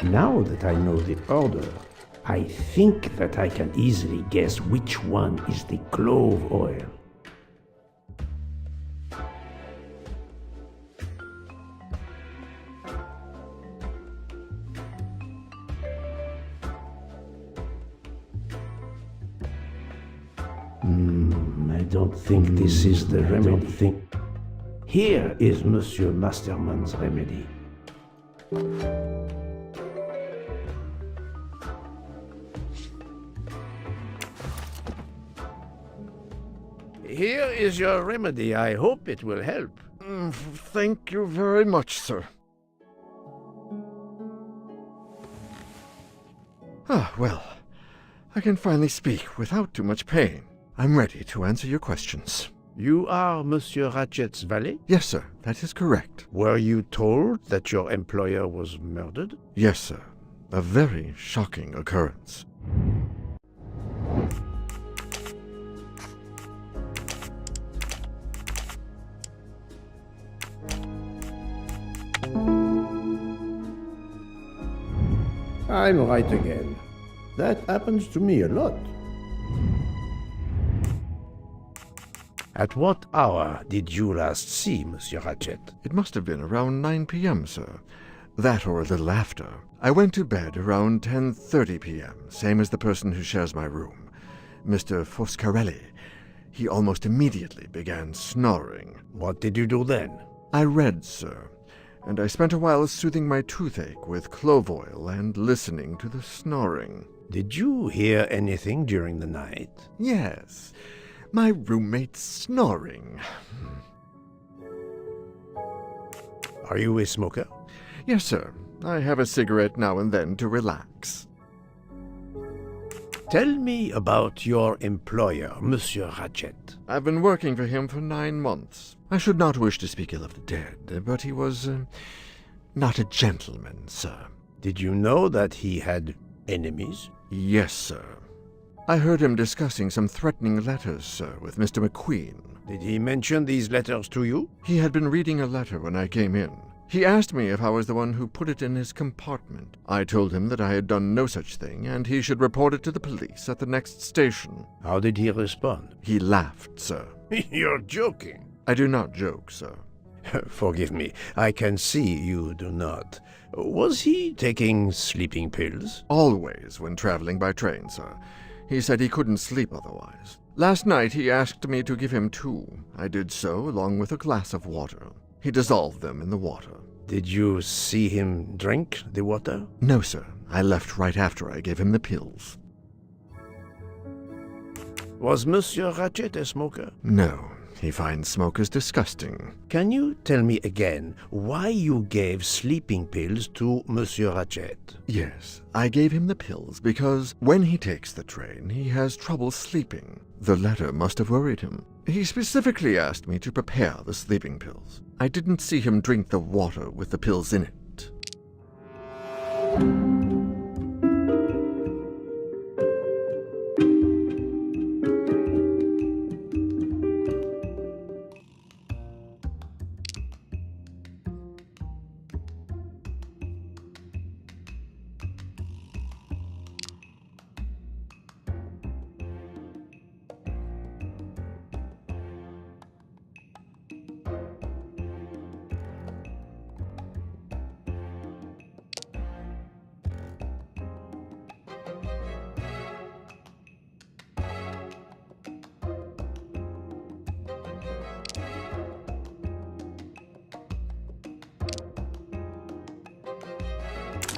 Now that I know the order, I think that I can easily guess which one is the clove oil. don't think this is the remedy. Here is Monsieur Masterman's remedy. Here is your remedy. I hope it will help. Thank you very much, sir. Well, I can finally speak without too much pain. I'm ready to answer your questions. You are Monsieur Ratchet's valet? Yes, sir, that is correct. Were you told that your employer was murdered? Yes, sir. A very shocking occurrence. I'm right again. That happens to me a lot. At what hour did you last see Monsieur Ratchet? It must have been around 9 p.m., sir. That or a little after. I went to bed around 10:30 p.m., same as the person who shares my room, Mr. Foscarelli. He almost immediately began snoring. What did you do then? I read, sir, and I spent a while soothing my toothache with clove oil and listening to the snoring. Did you hear anything during the night? Yes, my roommate snoring. Are you a smoker? Yes, sir. I have a cigarette now and then to relax. Tell me about your employer, Monsieur Ratchet. I've been working for him for 9 months. I should not wish to speak ill of the dead, but he was not a gentleman, sir. Did you know that he had enemies? Yes, sir. I heard him discussing some threatening letters, sir, with Mr. McQueen. Did he mention these letters to you? He had been reading a letter when I came in. He asked me if I was the one who put it in his compartment. I told him that I had done no such thing, and he should report it to the police at the next station. How did he respond? He laughed, sir. You're joking. I do not joke, sir. Forgive me, I can see you do not. Was he taking sleeping pills? Always when traveling by train, sir. He said he couldn't sleep otherwise. Last night he asked me to give him 2. I did so, along with a glass of water. He dissolved them in the water. Did you see him drink the water? No, sir. I left right after I gave him the pills. Was Monsieur Ratchet a smoker? No. He finds smokers disgusting. Can you tell me again why you gave sleeping pills to Monsieur Ratchet? Yes, I gave him the pills because when he takes the train, he has trouble sleeping. The letter must have worried him. He specifically asked me to prepare the sleeping pills. I didn't see him drink the water with the pills in it.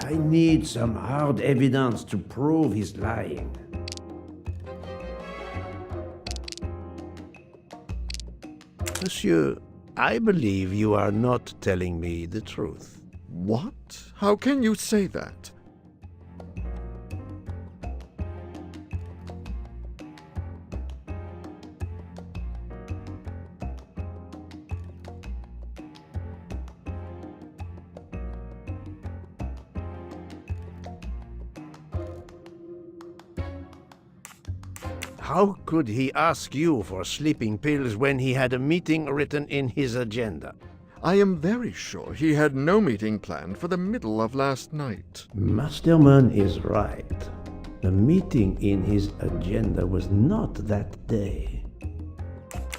I need some hard evidence to prove he's lying. Monsieur, I believe you are not telling me the truth. What? How can you say that? How could he ask you for sleeping pills when he had a meeting written in his agenda? I am very sure he had no meeting planned for the middle of last night. Masterman is right. The meeting in his agenda was not that day.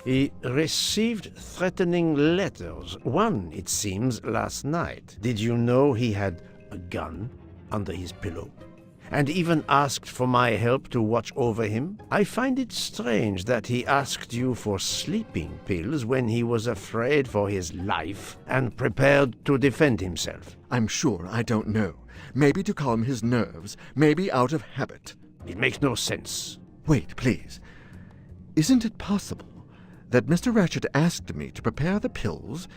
He received threatening letters, one, it seems, last night. Did you know he had a gun under his pillow? and even asked for my help to watch over him. I find it strange that he asked you for sleeping pills when he was afraid for his life and prepared to defend himself. I'm sure I don't know. Maybe to calm his nerves, maybe out of habit. It makes no sense. Wait, please. Isn't it possible that Mr. Ratchet asked me to prepare the pills,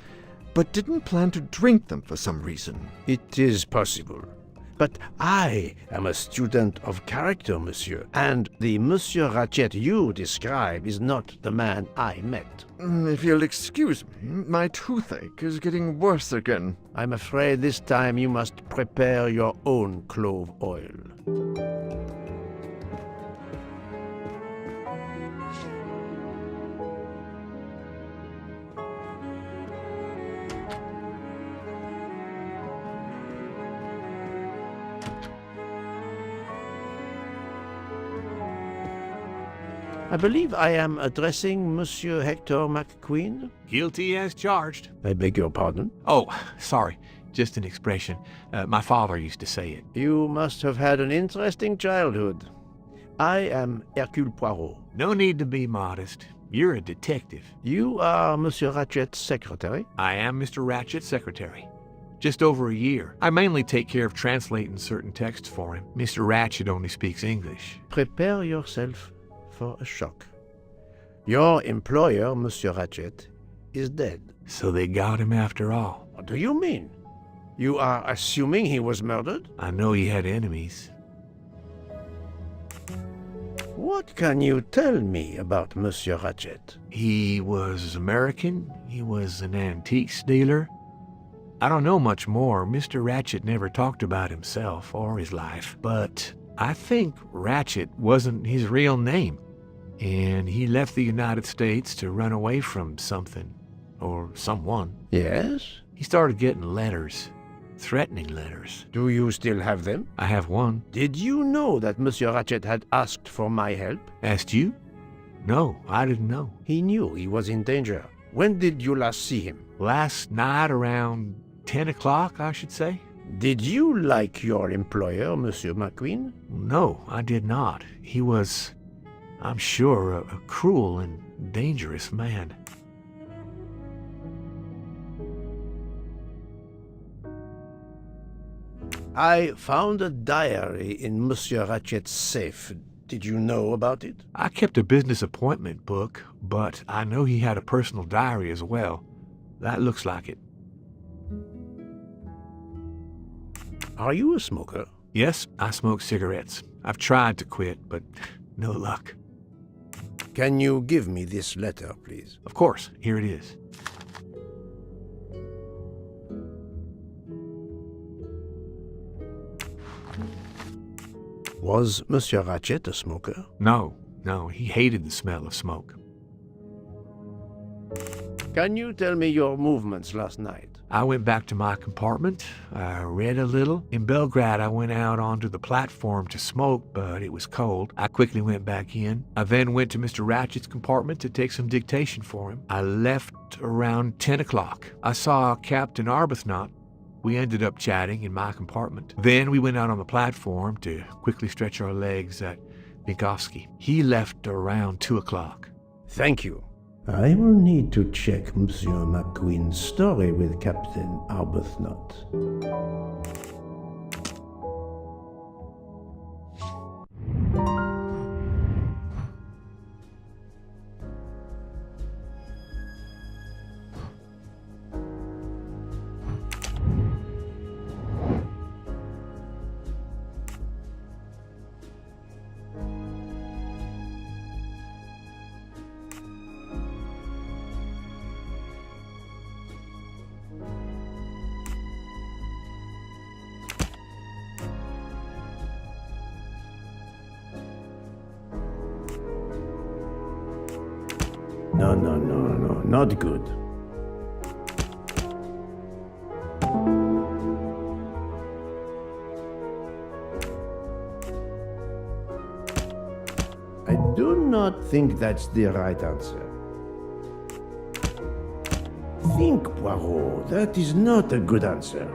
but didn't plan to drink them for some reason? It is possible. But I am a student of character, monsieur, and the Monsieur Ratchet you describe is not the man I met. If you'll excuse me, my toothache is getting worse again. I'm afraid this time you must prepare your own clove oil. I believe I am addressing Monsieur Hector McQueen? Guilty as charged. I beg your pardon? Oh, sorry. Just an expression. My father used to say it. You must have had an interesting childhood. I am Hercule Poirot. No need to be modest. You're a detective. You are Monsieur Ratchet's secretary? I am Mr. Ratchet's secretary. Just over a year. I mainly take care of translating certain texts for him. Mr. Ratchet only speaks English. Prepare yourself for a shock. Your employer, Monsieur Ratchet, is dead. So they got him after all. What do you mean? You are assuming he was murdered? I know he had enemies. What can you tell me about Monsieur Ratchet? He was American. He was an antiques dealer. I don't know much more. Mr. Ratchet never talked about himself or his life, but I think Ratchet wasn't his real name. And he left the United States to run away from something, or someone. Yes? He started getting letters, threatening letters. Do you still have them? I have one. Did you know that Monsieur Ratchet had asked for my help? Asked you? No, I didn't know. He knew he was in danger. When did you last see him? Last night around 10 o'clock, I should say. Did you like your employer, Monsieur McQueen? No, I did not. He was, I'm sure, a cruel and dangerous man. I found a diary in Monsieur Ratchet's safe. Did you know about it? I kept a business appointment book, but I know he had a personal diary as well. That looks like it. Are you a smoker? Yes, I smoke cigarettes. I've tried to quit, but no luck. Can you give me this letter, please? Of course. Here it is. Was Monsieur Ratchet a smoker? No, he hated the smell of smoke. Can you tell me your movements last night? I went back to my compartment. I read a little. In Belgrade, I went out onto the platform to smoke, but it was cold. I quickly went back in. I then went to Mr. Ratchet's compartment to take some dictation for him. I left around 10 o'clock. I saw Captain Arbuthnot. We ended up chatting in my compartment. Then we went out on the platform to quickly stretch our legs at Vinkovsky. He left around 2 o'clock. Thank you. I will need to check Monsieur McQueen's story with Captain Arbuthnot. No, not good. I do not think that's the right answer. Think, Poirot, that is not a good answer.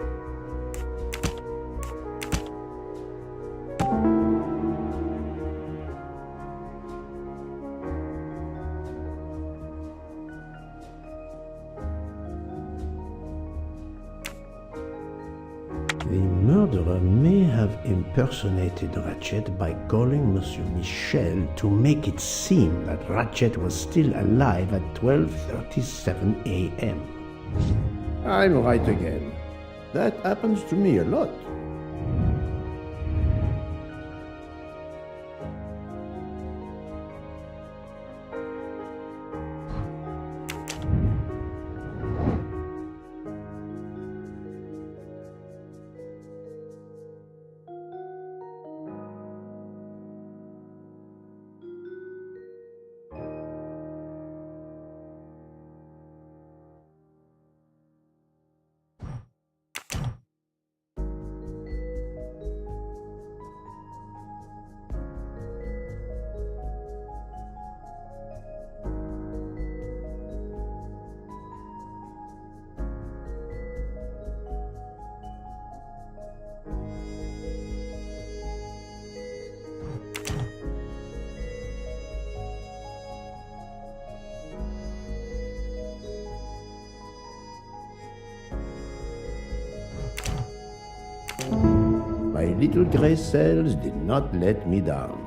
The murderer may have impersonated Ratchet by calling Monsieur Michel to make it seem that Ratchet was still alive at 12:37 a.m. I'm right again. That happens to me a lot. My little gray cells did not let me down.